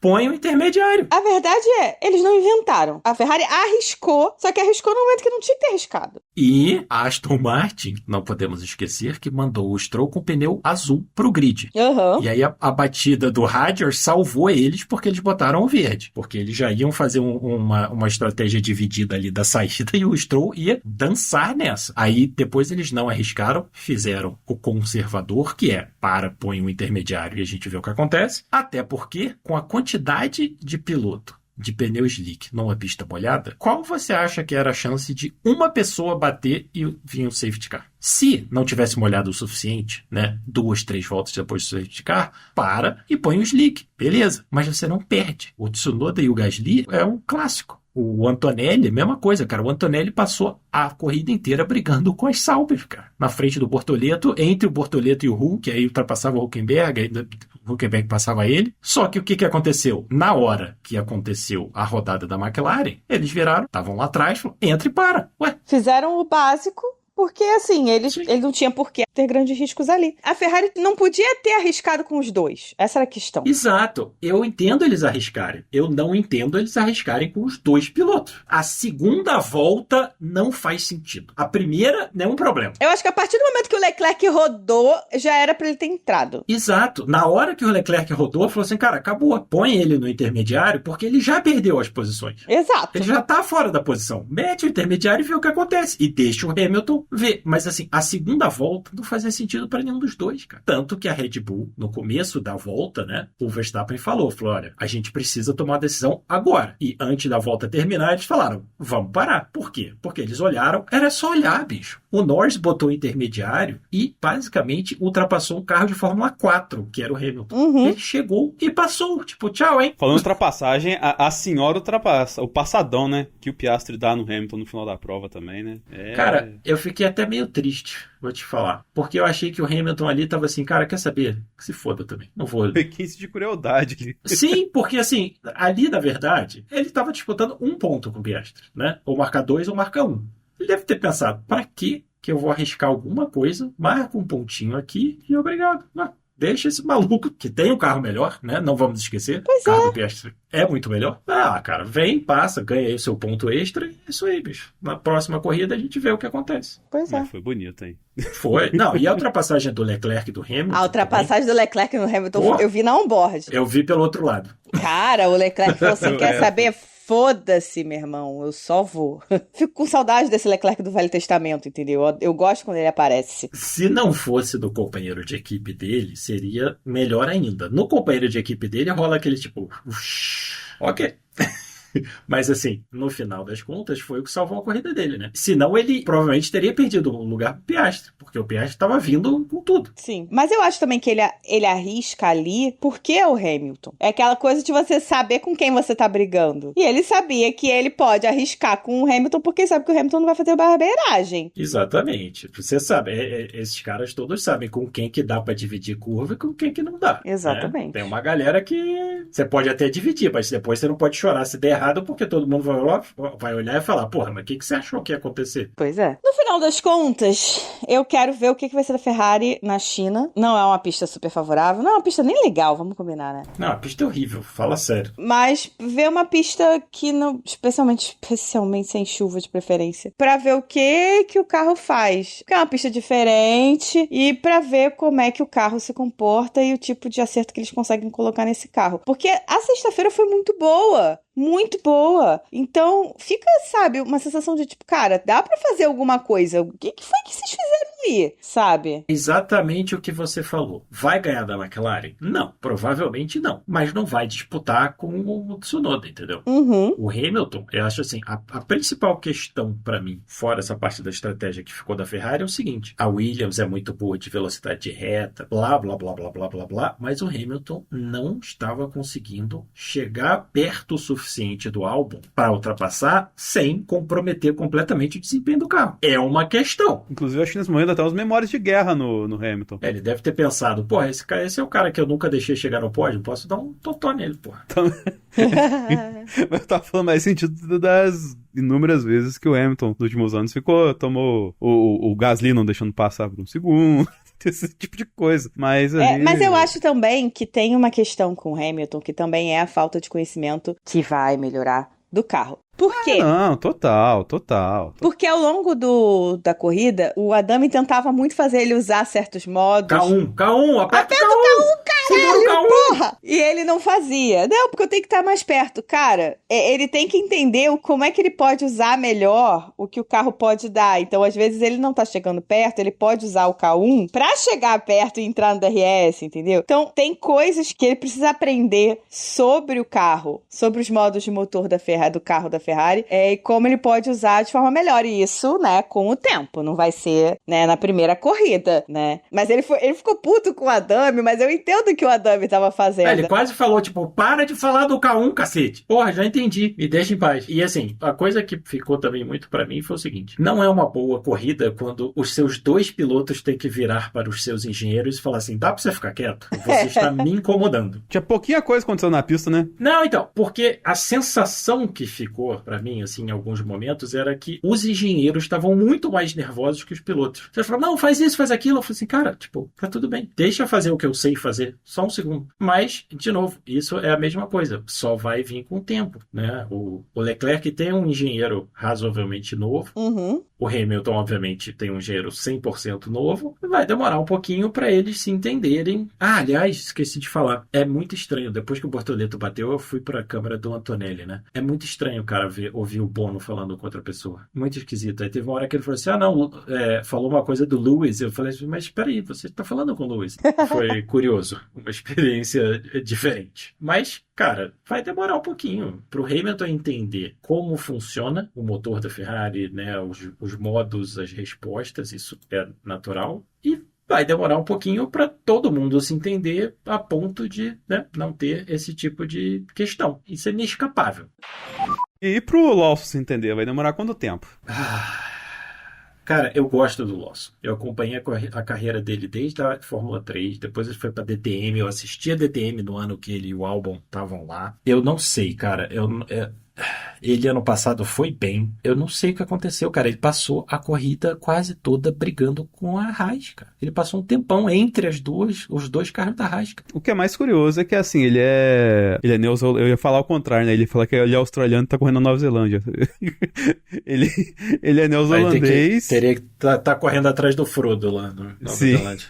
Põe o intermediário. A verdade é, eles não inventaram. A Ferrari arriscou, só que arriscou no momento que não tinha que ter arriscado. E a Aston Martin, não podemos esquecer, que mandou o Stroll com pneu azul pro grid. E aí a batida do Hadjar salvou eles porque eles botaram o verde. Porque eles já iam fazer uma estratégia dividida ali da saída e o Stroll ia dançar nessa. Aí depois eles não arriscaram, fizeram o conservador, que é põe um intermediário e a gente vê o que acontece. Até porque, com a quantidade de piloto de pneu slick numa pista molhada, qual você acha que era a chance de uma pessoa bater e vir um safety car? Se não tivesse molhado o suficiente, né, 2, 3 voltas depois do safety car, e põe o slick. Beleza, mas você não perde. O Tsunoda e o Gasly é um clássico. O Antonelli, mesma coisa, cara. O Antonelli passou a corrida inteira brigando com as Sauber, cara. Na frente do Bortoleto, entre o Bortoleto e o Hulk, aí ultrapassava o Hülkenberg, aí o Hülkenberg passava ele. Só que o que aconteceu? Na hora que aconteceu a rodada da McLaren, eles viraram, estavam lá atrás, falaram, entra e para. Ué. Fizeram o básico. Porque, assim, ele não tinha por que ter grandes riscos ali. A Ferrari não podia ter arriscado com os dois. Essa era a questão. Exato. Eu entendo eles arriscarem. Eu não entendo eles arriscarem com os 2 pilotos. A segunda volta não faz sentido. A primeira, nenhum problema. Eu acho que a partir do momento que o Leclerc rodou, já era pra ele ter entrado. Exato. Na hora que o Leclerc rodou, falou assim, cara, acabou. Põe ele no intermediário, porque ele já perdeu as posições. Exato. Ele já tá fora da posição. Mete o intermediário e vê o que acontece. E deixa o Hamilton ver. Mas assim, a segunda volta não fazia sentido para nenhum dos dois, cara. Tanto que a Red Bull, no começo da volta, né, o Verstappen falou, olha, a gente precisa tomar a decisão agora. E antes da volta terminar, eles falaram, vamos parar. Por quê? Porque eles olharam, era só olhar, bicho. O Norris botou o intermediário e, basicamente, ultrapassou um carro de Fórmula 4, que era o Hamilton. Ele chegou e passou, tipo, tchau, hein? Falando de ultrapassagem, a senhora ultrapassa, o passadão, né, que o Piastri dá no Hamilton no final da prova também, né? Cara, eu fiquei até meio triste, vou te falar. Porque eu achei que o Hamilton ali tava assim, cara, quer saber? Que se foda também. Não vou. Requinte de crueldade. Sim, porque assim, ali, na verdade, ele tava disputando um ponto com o Piastri, né? Ou marca 2 ou marca 1. Ele deve ter pensado, pra que eu vou arriscar alguma coisa, marca um pontinho aqui e obrigado. Deixa esse maluco, que tem um carro melhor, né? Não vamos esquecer. O carro do Piastri é muito melhor. Cara, vem, passa, ganha aí o seu ponto extra. É isso aí, bicho. Na próxima corrida a gente vê o que acontece. Pois é. Foi bonito, hein? Foi. Não, e a ultrapassagem do Leclerc e do Hamilton? A ultrapassagem do Leclerc no Hamilton, eu vi na onboard. Eu vi pelo outro lado. Cara, o Leclerc falou assim, quer saber? Foda-se, meu irmão, eu só vou. Fico com saudade desse Leclerc do Velho Testamento, entendeu? Eu gosto quando ele aparece. Se não fosse do companheiro de equipe dele, seria melhor ainda. No companheiro de equipe dele rola aquele tipo... ok. Mas assim, no final das contas, foi o que salvou a corrida dele, né? Senão ele provavelmente teria perdido o lugar pro Piastri, porque o Piastri estava vindo com tudo. Sim, mas eu acho também que ele arrisca ali porque é o Hamilton. É aquela coisa de você saber com quem você tá brigando. E ele sabia que ele pode arriscar com o Hamilton porque sabe que o Hamilton não vai fazer barbeiragem. Exatamente. Você sabe, esses caras todos sabem com quem que dá pra dividir curva e com quem que não dá. Exatamente. Né? Tem uma galera que você pode até dividir, mas depois você não pode chorar se der errado, porque todo mundo vai olhar e falar, porra, mas o que você achou que ia acontecer? Pois é. No final final das contas, eu quero ver o que vai ser da Ferrari na China. Não é uma pista super favorável, não é uma pista nem legal, vamos combinar, né? Não, a pista é horrível, fala sério. Mas ver uma pista que não, especialmente sem chuva de preferência, pra ver o que o carro faz. Porque é uma pista diferente e pra ver como é que o carro se comporta e o tipo de acerto que eles conseguem colocar nesse carro. Porque a sexta-feira foi muito boa. Muito boa. Então, fica, sabe, uma sensação de tipo, cara, dá pra fazer alguma coisa. O que foi que vocês fizeram aí, sabe? Exatamente o que você falou. Vai ganhar da McLaren? Não, provavelmente não. Mas não vai disputar com o Tsunoda, entendeu? Uhum. O Hamilton, eu acho assim, a principal questão pra mim, fora essa parte da estratégia que ficou da Ferrari, é o seguinte: a Williams é muito boa de velocidade de reta, blá, blá, blá, blá, blá, blá, blá, mas o Hamilton não estava conseguindo chegar perto o suficiente do álbum para ultrapassar sem comprometer completamente o desempenho do carro. É uma questão. Inclusive, acho que nesse momento até os memórias de guerra no Hamilton. Ele deve ter pensado, porra, esse é o cara que eu nunca deixei chegar ao pódio, posso dar um totó nele, porra. Então... Mas eu tava falando mais sentido das inúmeras vezes que o Hamilton nos últimos anos tomou o Gasly não deixando passar por um segundo. Esse tipo de coisa. Mas eu acho também que tem uma questão com o Hamilton, que também é a falta de conhecimento que vai melhorar do carro. Por quê? Não, total. Porque ao longo da corrida, o Adami tentava muito fazer ele usar certos modos. K1, aperta o K1, caralho, porra! E ele não fazia. Não, porque eu tenho que estar mais perto. Cara, ele tem que entender como é que ele pode usar melhor o que o carro pode dar. Então, às vezes, ele não tá chegando perto, ele pode usar o K1 pra chegar perto e entrar no DRS, entendeu? Então, tem coisas que ele precisa aprender sobre o carro, sobre os modos de motor do carro da Ferrari, e como ele pode usar de forma melhor. E isso, né, com o tempo. Não vai ser, né, na primeira corrida, né? Mas ele ficou puto com o Adami, mas eu entendo o que o Adami tava fazendo. Ele quase falou, tipo, para de falar do K1, cacete. Porra, já entendi. Me deixa em paz. E assim, a coisa que ficou também muito pra mim foi o seguinte: não é uma boa corrida quando os seus dois pilotos têm que virar para os seus engenheiros e falar assim, dá pra você ficar quieto? Você está me incomodando. Tinha pouquinha coisa acontecendo na pista, né? Não, então, porque a sensação que ficou pra mim, assim, em alguns momentos, era que os engenheiros estavam muito mais nervosos que os pilotos. Você fala, não, faz isso, faz aquilo. Eu falei assim, cara, tipo, tá tudo bem. Deixa eu fazer o que eu sei fazer. Só um segundo. Mas, de novo, isso é a mesma coisa. Só vai vir com o tempo, né? O Leclerc tem um engenheiro razoavelmente novo. Uhum. O Hamilton, obviamente, tem um engenheiro 100% novo. Vai demorar um pouquinho para eles se entenderem. Ah, aliás, esqueci de falar. É muito estranho. Depois que o Bortoleto bateu, eu fui para a câmera do Antonelli, né? É muito estranho o cara ouvir o Bono falando com outra pessoa. Muito esquisito. Aí teve uma hora que ele falou assim, falou uma coisa do Lewis. Eu falei assim, mas espera aí, você tá falando com o Lewis. Foi curioso. Uma experiência diferente. Mas, cara, vai demorar um pouquinho pro Hamilton entender como funciona o motor da Ferrari, né? Os modos, as respostas, isso é natural. E vai demorar um pouquinho para todo mundo se entender a ponto de, né, não ter esse tipo de questão. Isso é inescapável. E pro Lawson se entender, vai demorar quanto tempo? Cara, eu gosto do Lawson. Eu acompanhei a carreira dele desde a Fórmula 3, depois ele foi pra DTM, eu assisti a DTM no ano que ele e o Albon estavam lá. Eu não sei, cara, ele ano passado foi bem. Eu não sei o que aconteceu, cara. Ele passou a corrida quase toda brigando com a Haas, cara. Ele passou um tempão entre os dois carros da Haas, cara. O que é mais curioso é que, assim, ele é neozelandês. Eu ia falar o contrário, né? Ele fala que ele é australiano e tá correndo na Nova Zelândia. ele é neozelandês. Teria que tá correndo atrás do Frodo lá no Nova Zelândia.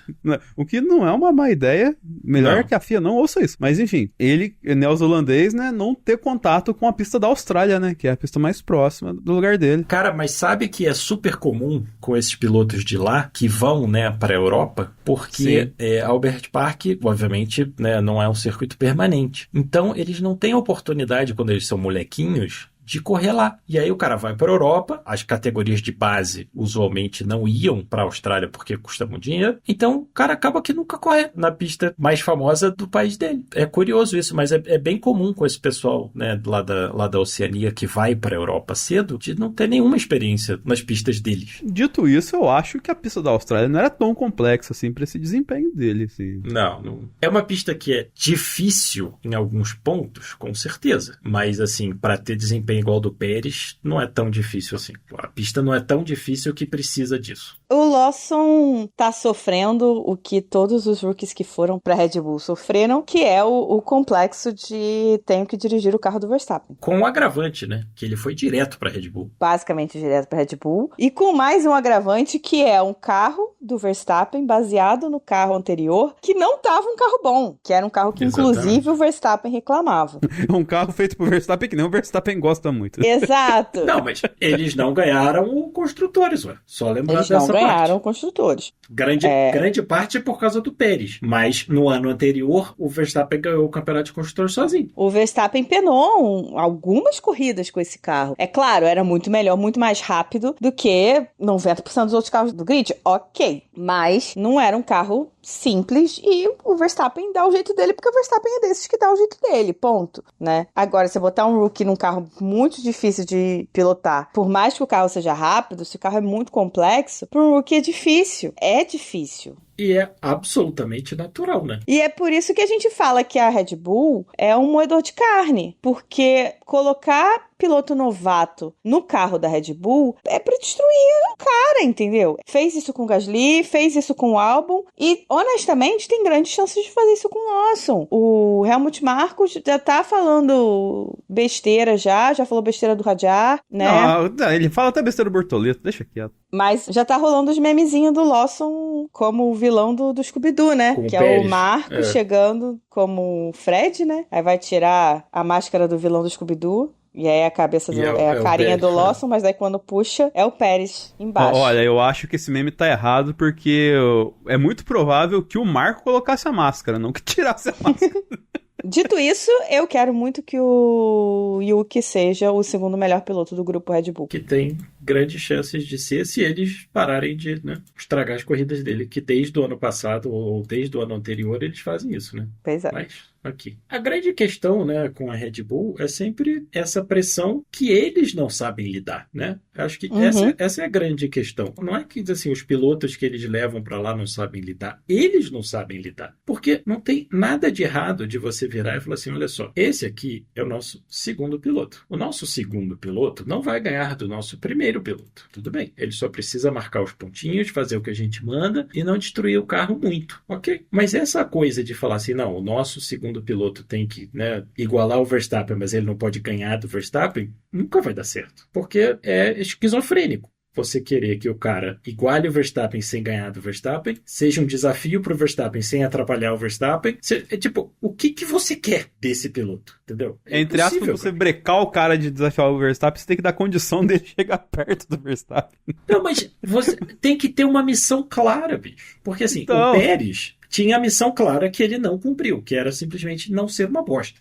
O que não é uma má ideia. Melhor que a FIA não ouça isso. Mas, enfim, ele é neozelandês, né? Não ter contato com a pista da Austrália, né? Que é a pista mais próxima do lugar dele. Cara, mas sabe que é super comum com esses pilotos de lá que vão, né, para a Europa, porque Albert Park, obviamente, né, não é um circuito permanente. Então, eles não têm oportunidade, quando eles são molequinhos, de correr lá. E aí o cara vai para a Europa, as categorias de base usualmente não iam para a Austrália porque custa muito dinheiro, então o cara acaba que nunca corre na pista mais famosa do país dele. É curioso isso, mas é bem comum com esse pessoal, né, lá da Oceania que vai para a Europa cedo, de não ter nenhuma experiência nas pistas deles. Dito isso, eu acho que a pista da Austrália não era tão complexa assim para esse desempenho dele. Assim. Não. É uma pista que é difícil em alguns pontos, com certeza, mas assim, para ter desempenho desempenho igual ao do Pérez, não é tão difícil assim. A pista não é tão difícil que precisa disso. O Lawson tá sofrendo o que todos os rookies que foram pra Red Bull sofreram, que é o complexo de tenho que dirigir o carro do Verstappen. Com o agravante, né? Que ele foi direto pra Red Bull. Basicamente direto pra Red Bull. E com mais um agravante, que é um carro do Verstappen baseado no carro anterior, que não tava um carro bom. Que era um carro que, Exatamente. inclusive, o Verstappen reclamava. Um carro feito pro Verstappen que nem o Verstappen gosta muito. Exato. Não, mas eles não ganharam o Construtores, ué. Só lembrar Eles dessa não ganharam parte. construtores. Grande parte é por causa do Pérez. Mas no ano anterior, o Verstappen ganhou o campeonato de construtores sozinho. O Verstappen penou algumas corridas com esse carro. É claro, era muito melhor, muito mais rápido do que 90% dos outros carros do grid. Ok. Mas não era um carro simples e o Verstappen dá o jeito dele, porque o Verstappen é desses que dá o jeito dele, ponto, né? Agora, se botar um rookie num carro muito difícil de pilotar, por mais que o carro seja rápido, se o carro é muito complexo, para um rookie é difícil. É difícil. E é absolutamente natural, né? E é por isso que a gente fala que a Red Bull é um moedor de carne, porque colocar piloto novato no carro da Red Bull é pra destruir o cara, entendeu? Fez isso com o Gasly, fez isso com o Albon e, honestamente, tem grandes chances de fazer isso com o Lawson. O Helmut Marko já tá falando besteira já falou besteira do Radiar, né? Não, ele fala até besteira do Bortoleto, deixa quieto. Mas já tá rolando os memezinhos do Lawson como o vilão do Scooby-Doo, né? Com o que é Pérez. o Marco chegando como Fred, né? Aí vai tirar a máscara do vilão do Scooby-Doo. E aí a cabeça do, é a carinha Pérez, do Lawson, mas daí quando puxa, é o Pérez embaixo. Olha, eu acho que esse meme tá errado porque é muito provável que o Marco colocasse a máscara, não que tirasse a máscara. Dito isso, eu quero muito que o Yuki seja o segundo melhor piloto do grupo Red Bull. Que tem grandes chances de ser se eles pararem de, né, estragar as corridas dele, que desde o ano passado ou desde o ano anterior eles fazem isso, né? Pois é. Mas, aqui. A grande questão, né, com a Red Bull é sempre essa pressão que eles não sabem lidar, né? Acho que essa é a grande questão. Não é que, assim, os pilotos que eles levam pra lá não sabem lidar. Eles não sabem lidar. Porque não tem nada de errado de você virar e falar assim, olha só, esse aqui é o nosso segundo piloto. O nosso segundo piloto não vai ganhar do nosso primeiro piloto. Tudo bem. Ele só precisa marcar os pontinhos, fazer o que a gente manda e não destruir o carro muito, ok? Mas essa coisa de falar assim, não, o nosso segundo piloto tem que, né, igualar o Verstappen, mas ele não pode ganhar do Verstappen, nunca vai dar certo. Porque é esquizofrênico. Você querer que o cara iguale o Verstappen sem ganhar do Verstappen, seja um desafio pro Verstappen sem atrapalhar o Verstappen. É tipo, o que você quer desse piloto? Entendeu? É Entre aspas, impossível, você cara. brecar o cara de desafiar o Verstappen, você tem que dar condição dele chegar perto do Verstappen. Não, mas você tem que ter uma missão clara, bicho. Porque assim, Então. o Pérez tinha a missão clara que ele não cumpriu, que era simplesmente não ser uma bosta.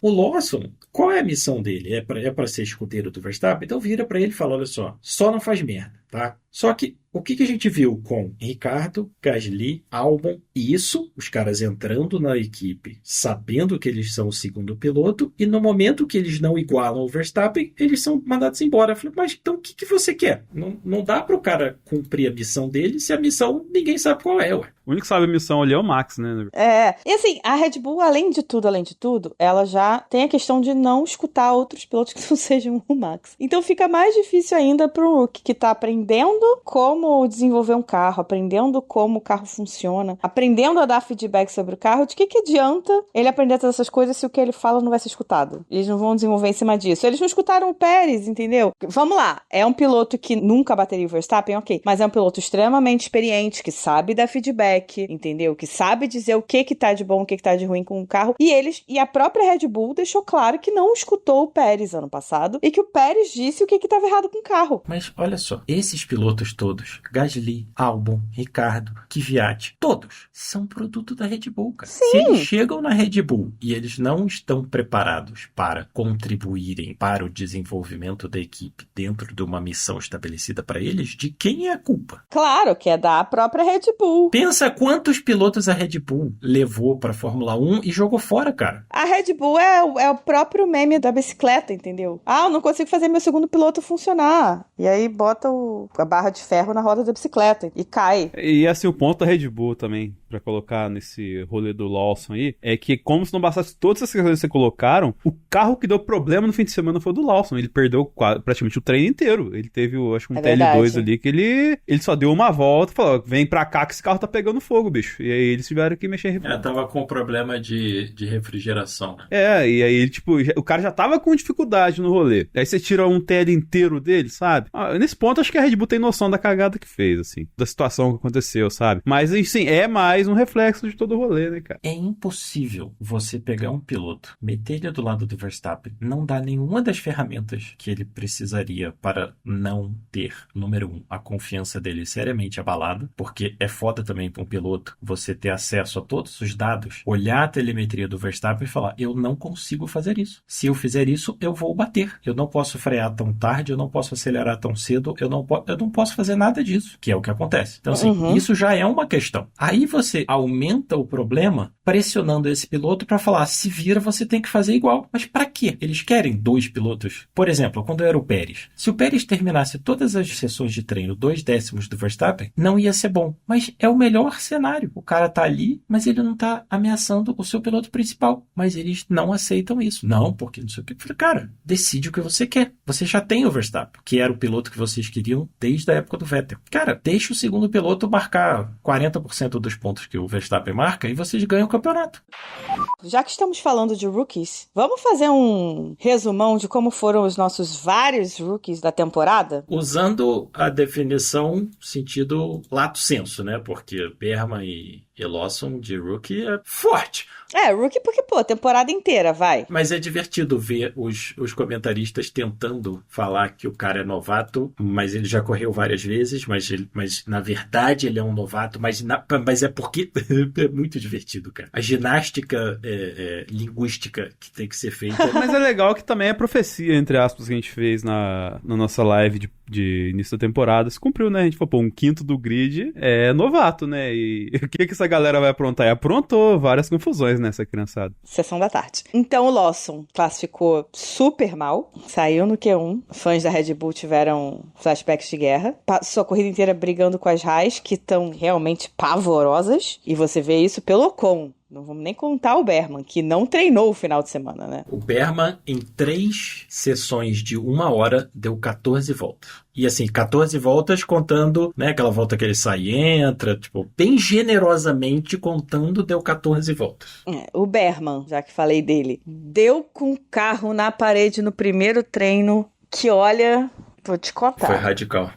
O Lawson, qual é a missão dele? É pra ser escudeiro do Verstappen? Então vira pra ele e fala, olha só não faz merda, tá? Só que o que a gente viu com Ricardo, Gasly, Albon, isso, os caras entrando na equipe, sabendo que eles são o segundo piloto, e no momento que eles não igualam o Verstappen, eles são mandados embora. Eu falei, mas então o que você quer? Não dá pro cara cumprir a missão dele se a missão ninguém sabe qual é, ué. O único que sabe a missão ali é o Max, né? É, e assim, a Red Bull, além de tudo, ela já tem a questão de não escutar outros pilotos que não sejam o Max. Então fica mais difícil ainda para um rookie que tá aprendendo como desenvolver um carro, aprendendo como o carro funciona, aprendendo a dar feedback sobre o carro. De que adianta ele aprender todas essas coisas se o que ele fala não vai ser escutado? Eles não vão desenvolver em cima disso. Eles não escutaram o Pérez, entendeu? Vamos lá, é um piloto que nunca bateria o Verstappen, ok, mas é um piloto extremamente experiente, que sabe dar feedback, entendeu? Que sabe dizer o que tá de bom, o que tá de ruim com o carro. E a própria Red Bull deixou claro que não escutou o Pérez ano passado e que o Pérez disse o que estava errado com o carro. Mas olha só, esses pilotos todos, Gasly, Albon, Ricardo, Kvyat, todos são produto da Red Bull, cara. Sim. Se eles chegam na Red Bull e eles não estão preparados para contribuírem para o desenvolvimento da equipe dentro de uma missão estabelecida para eles, de quem é a culpa? Claro que é da própria Red Bull. Pensa quantos pilotos a Red Bull levou para a Fórmula 1 e jogou fora, cara. A Red Bull é o próprio meme da bicicleta, entendeu? Ah, eu não consigo fazer meu segundo piloto funcionar. E aí bota a barra de ferro na roda da bicicleta e cai. E assim, o ponto da Red Bull também, pra colocar nesse rolê do Lawson aí, é que como se não bastasse todas essas questões que você colocaram, o carro que deu problema no fim de semana foi o do Lawson. Ele perdeu praticamente o treino inteiro. Ele teve, acho que um TL2 ali, que ele só deu uma volta e falou, vem pra cá que esse carro tá pegando fogo, bicho. E aí eles tiveram que mexer em tava com problema de refrigeração, né? E aí, tipo, o cara já tava com dificuldade no rolê. Aí você tira um TL inteiro dele, sabe? Nesse ponto, acho que a Red Bull tem noção da cagada que fez, assim. Da situação que aconteceu, sabe? Mas, sim, é mais um reflexo de todo o rolê, né, cara? É impossível você pegar um piloto, meter ele do lado do Verstappen, não dar nenhuma das ferramentas que ele precisaria para não ter, número 1, a confiança dele seriamente abalada, porque é foda também para um piloto você ter acesso a todos os dados, olhar a telemetria do Verstappen e falar, eu não consigo fazer isso. Se eu fizer isso, eu vou bater. Eu não posso frear tão tarde, eu não posso acelerar tão cedo, eu não posso fazer nada disso, que é o que acontece. Então, assim, isso já é uma questão. Aí você aumenta o problema pressionando esse piloto para falar, se vira, você tem que fazer igual. Mas para quê? Eles querem 2 pilotos? Por exemplo, quando era o Pérez. Se o Pérez terminasse todas as sessões de treino 2 décimos do Verstappen, não ia ser bom. Mas é o melhor cenário. O cara tá ali, mas ele não tá ameaçando o seu piloto principal. Mas eles não aceitam isso. Não, porque não sei o que. Cara, decide o que você quer. Você já tem o Verstappen, que era o piloto que vocês queriam desde a época do Vettel. Cara, deixa o segundo piloto marcar 40% dos pontos que o Verstappen marca e vocês ganham o campeonato. Já que estamos falando de rookies, vamos fazer um resumão de como foram os nossos vários rookies da temporada? Usando a definição sentido lato sensu, né? Porque Berman e Lawson de rookie é forte. Rookie porque, a temporada inteira, vai. Mas é divertido ver os comentaristas tentando falar que o cara é novato, mas ele já correu várias vezes, mas na verdade ele é um novato, mas é porque é muito divertido, cara. A ginástica linguística que tem que ser feita. Mas é legal que também a profecia, entre aspas, que a gente fez na nossa live de início da temporada se cumpriu, né? A gente falou, um quinto do grid é novato, né? E o que essa galera vai aprontar? E aprontou várias confusões nessa criançada. Sessão da tarde. Então o Lawson classificou super mal, saiu no Q1. Fãs da Red Bull tiveram flashbacks de guerra. Passou a corrida inteira brigando com as Haas, que estão realmente pavorosas. E você vê isso pelo Ocon. Não vamos nem contar o Berman, que não treinou o final de semana, né? O Berman, em 3 sessões de 1 hora, deu 14 voltas. E assim, 14 voltas contando, né, aquela volta que ele sai e entra, tipo, bem generosamente contando, deu 14 voltas. O Berman, já que falei dele, deu com o carro na parede no primeiro treino, que olha, vou te contar. Foi radical.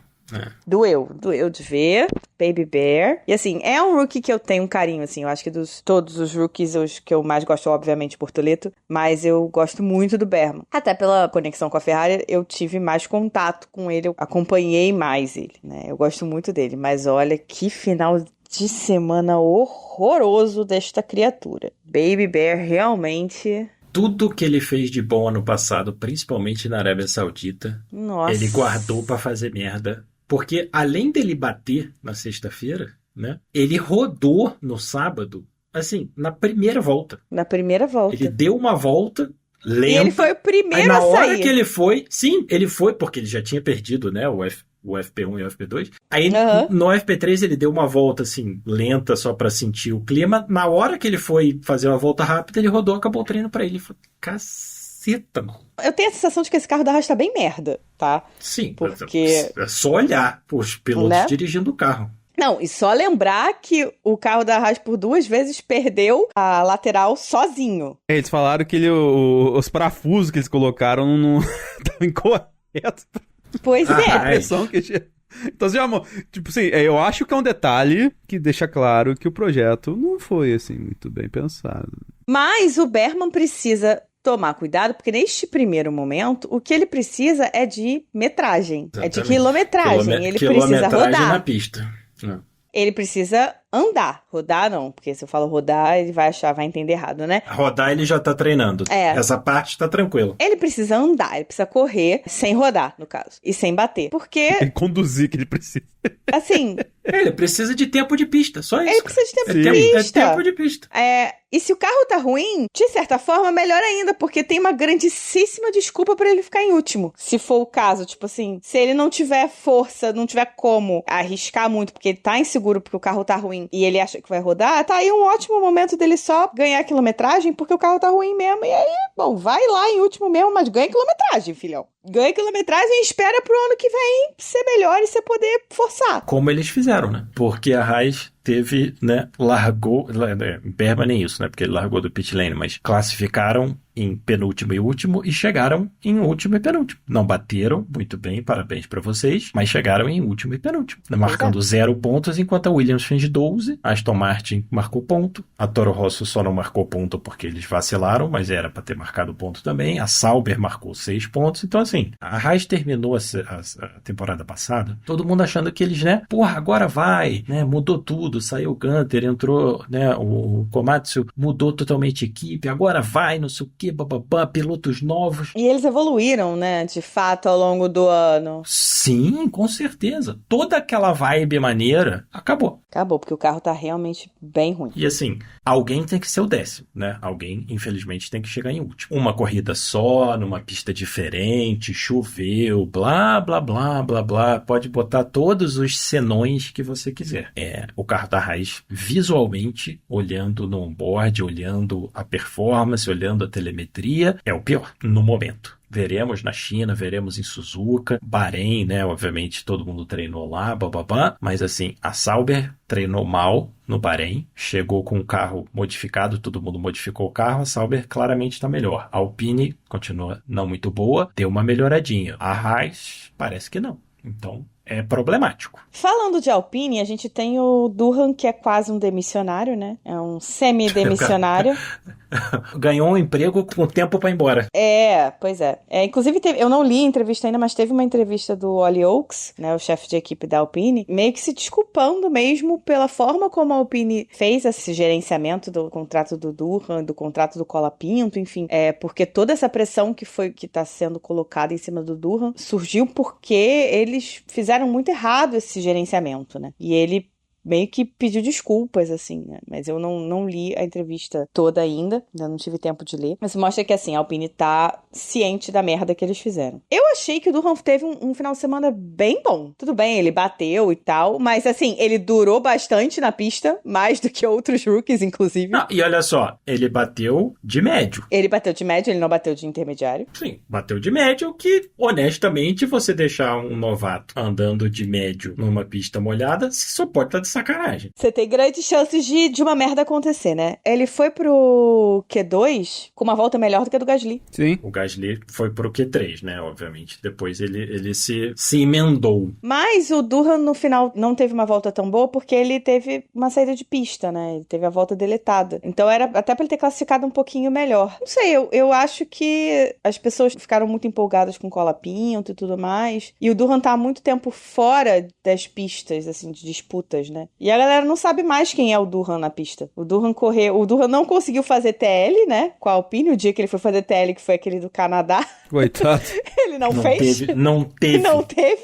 Doeu de ver, Baby Bear. E assim, é um rookie que eu tenho um carinho, assim, eu acho que dos todos os rookies, os que eu mais gosto, obviamente, Bortoleto, mas eu gosto muito do Berman. Até pela conexão com a Ferrari, eu tive mais contato com ele, eu acompanhei mais ele, né? Eu gosto muito dele, mas olha que final de semana horroroso desta criatura. Baby Bear realmente... Tudo que ele fez de bom ano passado, principalmente na Arábia Saudita, ele guardou pra fazer merda. Porque além dele bater na sexta-feira, né? Ele rodou no sábado, assim, na primeira volta. Na primeira volta. Ele deu uma volta lenta. E ele foi o primeiro a sair. Aí na hora que ele foi... Sim, ele foi, porque ele já tinha perdido, né? O FP1 e o FP2. Aí no FP3 ele deu uma volta assim, lenta, só pra sentir o clima. Na hora que ele foi fazer uma volta rápida, ele rodou, acabou o treino pra ele. Ele falou, caceta, mano. Eu tenho a sensação de que esse carro da Haas tá bem merda, tá? Sim, porque... é só olhar os pilotos, né, dirigindo o carro. Não, e só lembrar que o carro da Haas por 2 vezes perdeu a lateral sozinho. Eles falaram que os parafusos que eles colocaram não estavam incorretos. Pois é. A impressão que... Então, tipo assim, eu acho que é um detalhe que deixa claro que o projeto não foi, assim, muito bem pensado. Mas o Berman precisa tomar cuidado, porque neste primeiro momento, o que ele precisa é de metragem. Exatamente. É de quilometragem. Ele precisa rodar. Na pista. Ele precisa andar. Rodar não, porque se eu falo rodar, ele vai entender errado, né? Rodar ele já tá treinando. Essa parte tá tranquilo. Ele precisa andar, ele precisa correr sem rodar, no caso. E sem bater. Porque... Ele conduzir que ele precisa. Assim, Ele precisa de tempo de pista, só isso. Ele precisa de tempo de pista. É tempo de pista. E se o carro tá ruim, de certa forma, melhor ainda, porque tem uma grandíssima desculpa pra ele ficar em último. Se for o caso, tipo assim, se ele não tiver força, não tiver como arriscar muito, porque ele tá inseguro porque o carro tá ruim e ele acha que vai rodar, tá aí um ótimo momento dele só ganhar quilometragem, porque o carro tá ruim mesmo. E aí, bom, vai lá em último mesmo, mas ganha quilometragem, filhão. Ganha quilometragem e espera pro ano que vem ser melhor e você poder forçar. Como eles fizeram, né? Porque a Haas teve, né, largou, Berma nem isso, né, porque ele largou do pit lane, mas classificaram em penúltimo e último e chegaram em último e penúltimo. Não bateram, muito bem, parabéns pra vocês, mas chegaram em último e penúltimo, marcando 0 pontos, enquanto a Williams fez 12, a Aston Martin marcou ponto, a Toro Rosso só não marcou ponto porque eles vacilaram, mas era pra ter marcado ponto também, a Sauber marcou 6 pontos, então assim, a Haas terminou a temporada passada, todo mundo achando que eles, né, porra, agora vai, né, mudou tudo, saiu o Gunter, entrou, né, o Komatsu, mudou totalmente a equipe, agora vai, não sei o que, bababá, pilotos novos. E eles evoluíram, né, de fato, ao longo do ano. Sim, com certeza. Toda aquela vibe maneira acabou. Acabou, porque o carro tá realmente bem ruim. E assim, alguém tem que ser o 10º, né? Alguém, infelizmente, tem que chegar em último. Uma corrida só, numa pista diferente, choveu, blá, blá, blá, blá, blá. Pode botar todos os senões que você quiser. O carro da Haas, visualmente, olhando no onboard, olhando a performance, olhando a telemetria, é o pior, no momento. Veremos na China, veremos em Suzuka, Bahrein, né? Obviamente todo mundo treinou lá, bababá. Mas assim, a Sauber treinou mal no Bahrein, chegou com o carro modificado, todo mundo modificou o carro, a Sauber claramente está melhor. A Alpine continua não muito boa, deu uma melhoradinha. A Haas parece que não. Então, é problemático. Falando de Alpine, a gente tem o Durhan, que é quase um demissionário, né? É um semi-demissionário. Ganhou um emprego com tempo para ir embora. Pois é. Inclusive, eu não li a entrevista ainda, mas teve uma entrevista do Ollie Oaks, né, o chefe de equipe da Alpine, meio que se desculpando mesmo pela forma como a Alpine fez esse gerenciamento do contrato do Durhan, do contrato do Colapinto, enfim. Porque toda essa pressão que está sendo colocada em cima do Durhan surgiu porque eles fizeram muito errado esse gerenciamento, né? E ele meio que pediu desculpas, assim, né? Mas eu não li a entrevista toda ainda não tive tempo de ler. Mas mostra que, assim, a Alpine tá ciente da merda que eles fizeram. Eu achei que o Durhan teve um final de semana bem bom. Tudo bem, ele bateu e tal, mas, assim, ele durou bastante na pista, mais do que outros rookies, inclusive. Não, e olha só, ele bateu de médio. Ele bateu de médio, ele não bateu de intermediário. Sim, bateu de médio, que, honestamente, você deixar um novato andando de médio numa pista molhada, se só pode estar de sacanagem. Você tem grandes chances de uma merda acontecer, né? Ele foi pro Q2 com uma volta melhor do que a do Gasly. Sim. O Gasly foi pro Q3, né? Obviamente. Depois ele se emendou. Mas o Durhan, no final, não teve uma volta tão boa porque ele teve uma saída de pista, né? Ele teve a volta deletada. Então era até pra ele ter classificado um pouquinho melhor. Não sei, eu acho que as pessoas ficaram muito empolgadas com colapinto e tudo mais. E o Durhan tá há muito tempo fora das pistas, assim, de disputas, né? E a galera não sabe mais quem é o Durhan na pista. O Durhan não conseguiu fazer TL, né? Com a Alpine, o dia que ele foi fazer TL, que foi aquele do Canadá. Coitado. Ele não fez. Não teve. Não teve.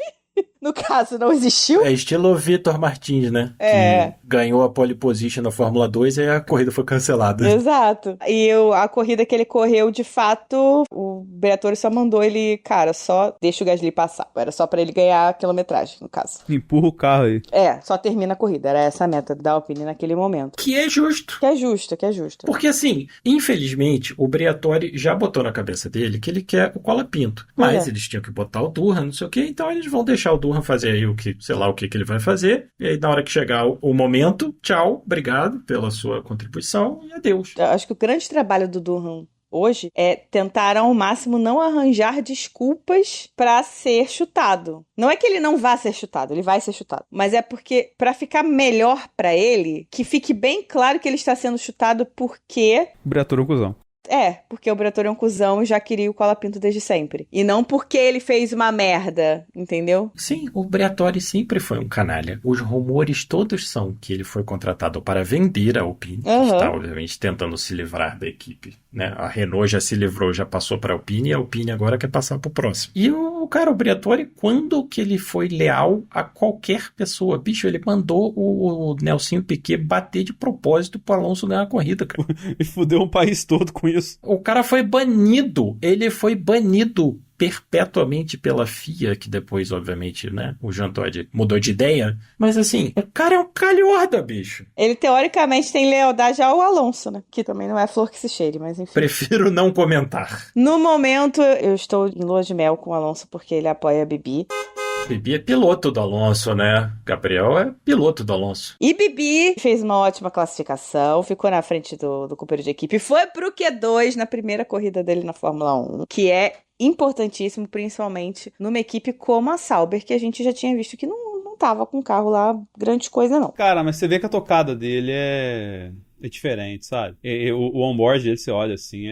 No caso, não existiu. É estilo Vitor Martins, né? Que ganhou a pole position na Fórmula 2 e a corrida foi cancelada. Exato. E a corrida que ele correu, de fato, o Briatore só mandou ele, cara, só deixa o Gasly passar. Era só pra ele ganhar a quilometragem, no caso. Empurra o carro aí. Só termina a corrida. Era essa a meta da Alpine naquele momento. Que é justo. Que é justo. Porque assim, infelizmente, o Briatore já botou na cabeça dele que ele quer o Colapinto. Mas eles tinham que botar o Durhan, não sei o quê, então eles vão deixar o Durhan fazer aí o que, sei lá o que ele vai fazer, e aí na hora que chegar o momento, tchau, obrigado pela sua contribuição e adeus. Eu acho que o grande trabalho do Durhan hoje é tentar ao máximo não arranjar desculpas pra ser chutado. Não é que ele não vá ser chutado, ele vai ser chutado, mas é porque pra ficar melhor pra ele, que fique bem claro que ele está sendo chutado porque... O Briatore é um cuzão. Porque o Briatore é um cuzão e já queria o Colapinto desde sempre. E não porque ele fez uma merda, entendeu? Sim, o Briatore sempre foi um canalha. Os rumores todos são que ele foi contratado para vender a Alpine, que está, obviamente, tentando se livrar da equipe, né? A Renault já se livrou, já passou para a Alpine, e a Alpine agora quer passar para o próximo. E o o cara, o Briatore, quando que ele foi leal a qualquer pessoa? Bicho, ele mandou o Nelsinho Piquet bater de propósito pro Alonso ganhar a corrida, cara. E fudeu um país todo com isso. O cara foi banido. Ele foi banido perpetuamente pela FIA, que depois, obviamente, né, o Jean Todt mudou de ideia. Mas assim, o cara é um calhorda, bicho. Ele, teoricamente, tem lealdade ao Alonso, né? Que também não é flor que se cheire, mas enfim. Prefiro não comentar. No momento, eu estou em lua de mel com o Alonso porque ele apoia a Bibi. Bibi é piloto do Alonso, né? Gabriel é piloto do Alonso. E Bibi fez uma ótima classificação, ficou na frente do companheiro de equipe, foi pro Q2 na primeira corrida dele na Fórmula 1, que é importantíssimo, principalmente numa equipe como a Sauber, que a gente já tinha visto que não tava com o carro lá grande coisa, não. Cara, mas você vê que a tocada dele é diferente, sabe? O onboard dele, você olha assim,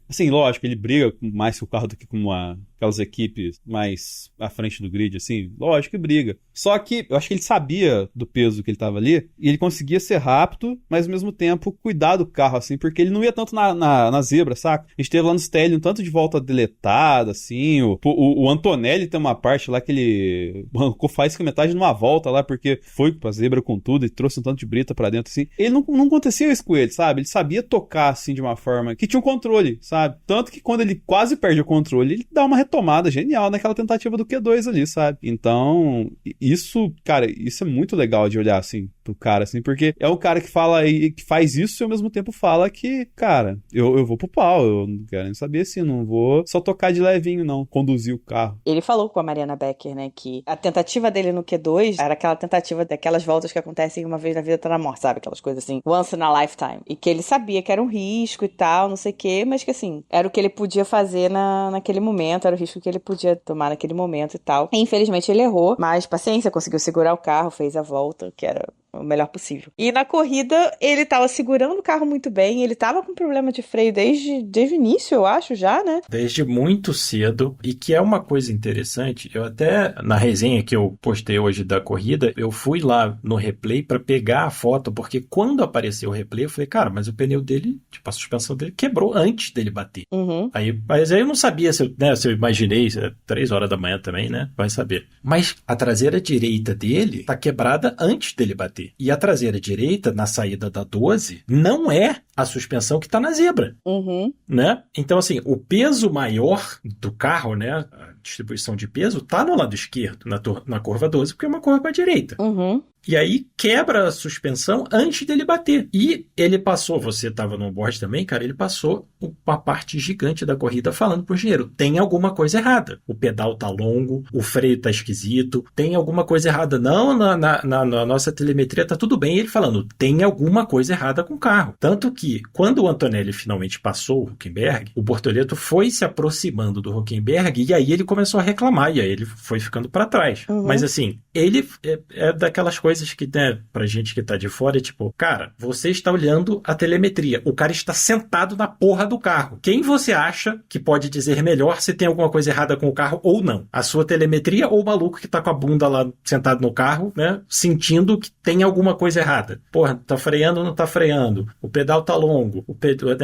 assim, lógico, ele briga mais com o carro do que com aquelas equipes mais à frente do grid, assim, lógico que briga. Só que eu acho que ele sabia do peso que ele tava ali, e ele conseguia ser rápido, mas ao mesmo tempo cuidar do carro, assim, porque ele não ia tanto na zebra, saca? A gente teve lá no Stellium um tanto de volta deletada, assim, o Antonelli tem uma parte lá que ele arrancou faz que metade numa volta lá, porque foi pra zebra com tudo e trouxe um tanto de brita pra dentro, assim. Ele não acontecia isso com ele, sabe? Ele sabia tocar, assim, de uma forma que tinha um controle, sabe? Tanto que quando ele quase perde o controle, ele dá uma retomada genial naquela tentativa do Q2 ali, sabe? Então, isso, cara, isso é muito legal de olhar, assim, pro cara, assim, porque é o cara que fala e que faz isso e ao mesmo tempo fala que, cara, eu vou pro pau, eu não quero nem saber, assim, não vou só tocar de levinho, não, conduzir o carro. Ele falou com a Mariana Becker, né, que a tentativa dele no Q2 era aquela tentativa daquelas voltas que acontecem uma vez na vida, tá na morte, sabe? Aquelas coisas assim, once in a lifetime. E que ele sabia que era um risco e tal, não sei o quê, mas que assim, era o que ele podia fazer naquele momento, era o risco que ele podia tomar naquele momento e tal. E, infelizmente ele errou, mas paciência, conseguiu segurar o carro, fez a volta, que era o melhor possível. E na corrida, ele tava segurando o carro muito bem, ele tava com problema de freio desde o início, eu acho, já, né? Desde muito cedo, e que é uma coisa interessante, eu até, na resenha que eu postei hoje da corrida, eu fui lá no replay pra pegar a foto, porque quando apareceu o replay, eu falei, cara, mas o pneu dele, tipo, a suspensão dele quebrou antes dele bater. Uhum. Mas aí eu não sabia se eu imaginei, 3 horas da manhã também, né? Vai saber. Mas a traseira direita dele tá quebrada antes dele bater. E a traseira direita, na saída da 12, não é a suspensão que está na zebra. Uhum. Né? Então, assim, o peso maior do carro, né? A distribuição de peso, tá no lado esquerdo, na curva 12, porque é uma curva para a direita. Uhum. E aí quebra a suspensão antes dele bater. E ele passou, você estava no board também, cara, ele passou uma parte gigante da corrida falando pro engenheiro, tem alguma coisa errada. O pedal tá longo, o freio tá esquisito, tem alguma coisa errada. Não, na nossa telemetria tá tudo bem. E ele falando, tem alguma coisa errada com o carro. Tanto que, quando o Antonelli finalmente passou o Hülkenberg, o Bortoleto foi se aproximando do Hülkenberg e aí ele começou a reclamar, e aí ele foi ficando para trás. Uhum. Mas assim, ele é daquelas coisas que, né, pra gente que tá de fora, é tipo, cara, você está olhando a telemetria, o cara está sentado na porra do carro. Quem você acha que pode dizer melhor se tem alguma coisa errada com o carro ou não? A sua telemetria ou o maluco que tá com a bunda lá sentado no carro, né, sentindo que tem alguma coisa errada? Porra, tá freando ou não tá freando? O pedal tá longo,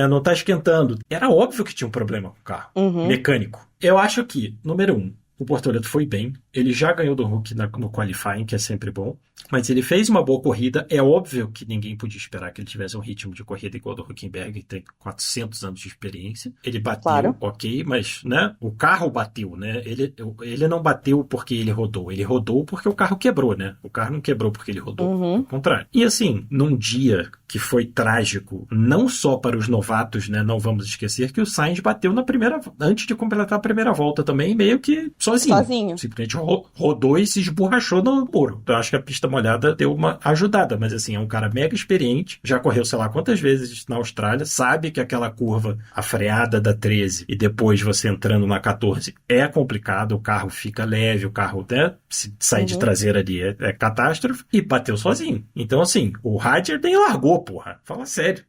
não tá esquentando. Era óbvio que tinha um problema com o carro, mecânico. Eu acho que, número 1, o Bortoleto foi bem, ele já ganhou do Hulk no qualifying, que é sempre bom, mas ele fez uma boa corrida. É óbvio que ninguém podia esperar que ele tivesse um ritmo de corrida igual ao do Hülkenberg, que tem 400 anos de experiência. Ele bateu, claro. Ok, mas, né, o carro bateu, né? Ele não bateu porque ele rodou porque o carro quebrou, né? O carro não quebrou porque ele rodou, ao contrário. E assim, num dia que foi trágico, não só para os novatos, né? Não vamos esquecer que o Sainz bateu antes de completar a primeira volta também, meio que sozinho. Simplesmente rodou e se esborrachou no muro. Então, eu acho que a pista molhada deu uma ajudada, mas assim, é um cara mega experiente, já correu sei lá quantas vezes na Austrália, sabe que aquela curva, a freada da 13 e depois você entrando na 14 é complicado, o carro fica leve, o carro, né, se sair de traseira ali é catástrofe, e bateu sozinho. Então assim, o Hadjar nem largou, porra. Fala sério.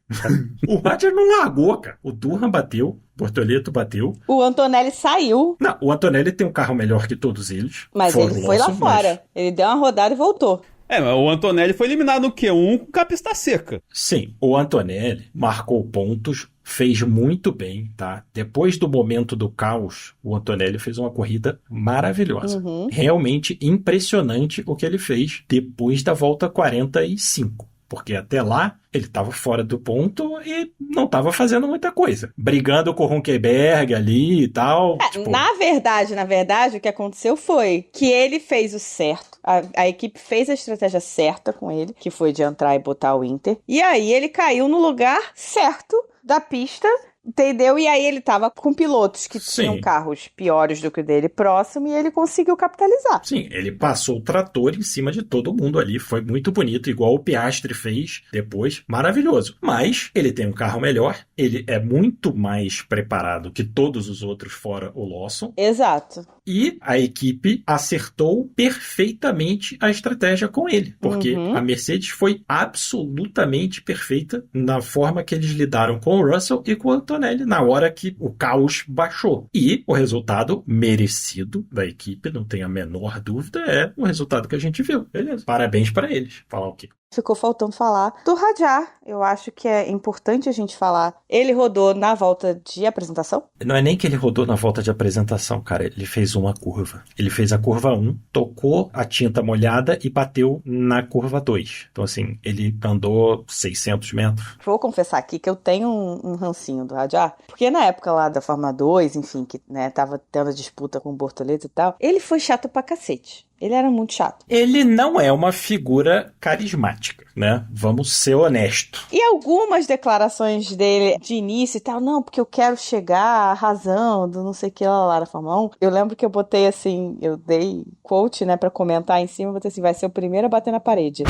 O Hadjar não largou, cara. O Durham bateu, Bortoleto bateu. O Antonelli saiu. Não, o Antonelli tem um carro melhor que todos eles. Mas ele foi lá fora. Ele deu uma rodada e voltou. Mas o Antonelli foi eliminado no Q1 com capista seca. Sim, o Antonelli marcou pontos, fez muito bem, tá? Depois do momento do caos, o Antonelli fez uma corrida maravilhosa. Realmente impressionante o que ele fez depois da volta 45. Porque até lá, ele estava fora do ponto e não estava fazendo muita coisa. Brigando com o Hülkenberg ali e tal. Na verdade, o que aconteceu foi que ele fez o certo. A equipe fez a estratégia certa com ele, que foi de entrar e botar o Inter. E aí ele caiu no lugar certo da pista, entendeu? E aí ele tava com pilotos que tinham carros piores do que o dele próximo e ele conseguiu capitalizar. Sim, ele passou o trator em cima de todo mundo ali. Foi muito bonito, igual o Piastri fez depois. Maravilhoso. Mas ele tem um carro melhor, ele é muito mais preparado que todos os outros fora o Lawson. Exato. E a equipe acertou perfeitamente a estratégia com ele. Porque a Mercedes foi absolutamente perfeita na forma que eles lidaram com o Russell e com o Antonelli na hora que o caos baixou. E o resultado merecido da equipe, não tem a menor dúvida, é o resultado que a gente viu. Beleza. Parabéns para eles. Falar o quê? Ficou faltando falar do Hadjar. Eu acho que é importante a gente falar. Ele rodou na volta de apresentação? Não é nem que ele rodou na volta de apresentação, cara. Ele fez uma curva. Ele fez a curva 1, tocou a tinta molhada e bateu na curva 2. Então, assim, ele andou 600 metros. Vou confessar aqui que eu tenho um rancinho do Hadjar. Porque na época lá da Fórmula 2, enfim, que né, tava tendo disputa com o Bortoleto e tal, ele foi chato pra cacete. Ele era muito chato. Ele não é uma figura carismática, né? Vamos ser honestos. E algumas declarações dele de início e tal, não, porque eu quero chegar arrasando, não sei o que lá na Fórmula 1. Eu lembro que eu botei assim, eu dei quote, né, pra comentar em cima, eu botei assim, vai ser o primeiro a bater na parede.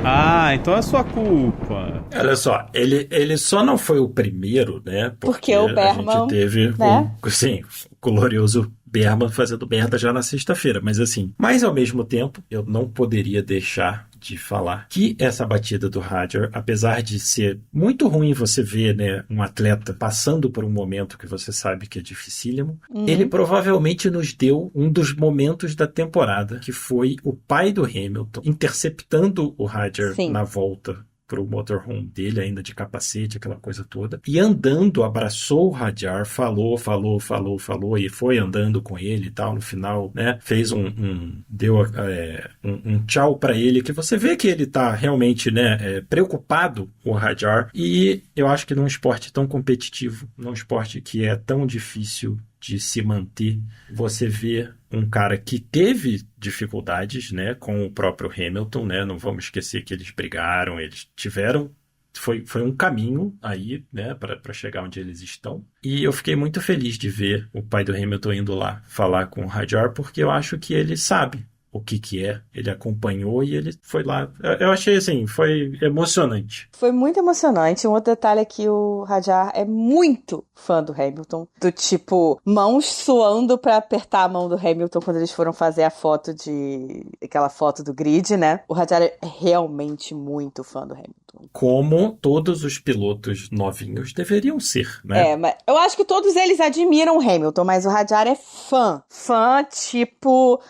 Ah, então é sua culpa. Olha só, ele só não foi o primeiro, né? Porque o Berman, a gente teve né? O glorioso Berman fazendo merda já na sexta-feira. Mas ao mesmo tempo, eu não poderia deixar de falar que essa batida do Hadjar, apesar de ser muito ruim você ver, né, um atleta passando por um momento que você sabe que é dificílimo, ele provavelmente nos deu um dos momentos da temporada, que foi o pai do Hamilton interceptando o Hadjar na volta pro motorhome dele, ainda de capacete, aquela coisa toda, e andando, abraçou o Hadjar, falou, e foi andando com ele e tal, no final, né, fez deu um tchau pra ele, que você vê que ele tá realmente, né, preocupado com o Hadjar, e eu acho que num esporte tão competitivo, num esporte que é tão difícil de se manter, você vê um cara que teve dificuldades, né, com o próprio Hamilton, né, não vamos esquecer que eles brigaram, eles tiveram, foi um caminho aí, né, para chegar onde eles estão, e eu fiquei muito feliz de ver o pai do Hamilton indo lá falar com o Hadjar, porque eu acho que ele sabe o que é, ele acompanhou e ele foi lá. Eu achei assim, foi emocionante. Foi muito emocionante. Um outro detalhe é que o Hadjar é muito fã do Hamilton, do tipo, mãos suando pra apertar a mão do Hamilton quando eles foram fazer aquela foto do grid, né? O Hadjar é realmente muito fã do Hamilton. Como todos os pilotos novinhos deveriam ser, né? Mas eu acho que todos eles admiram o Hamilton, mas o Hadjar é fã. Fã, tipo,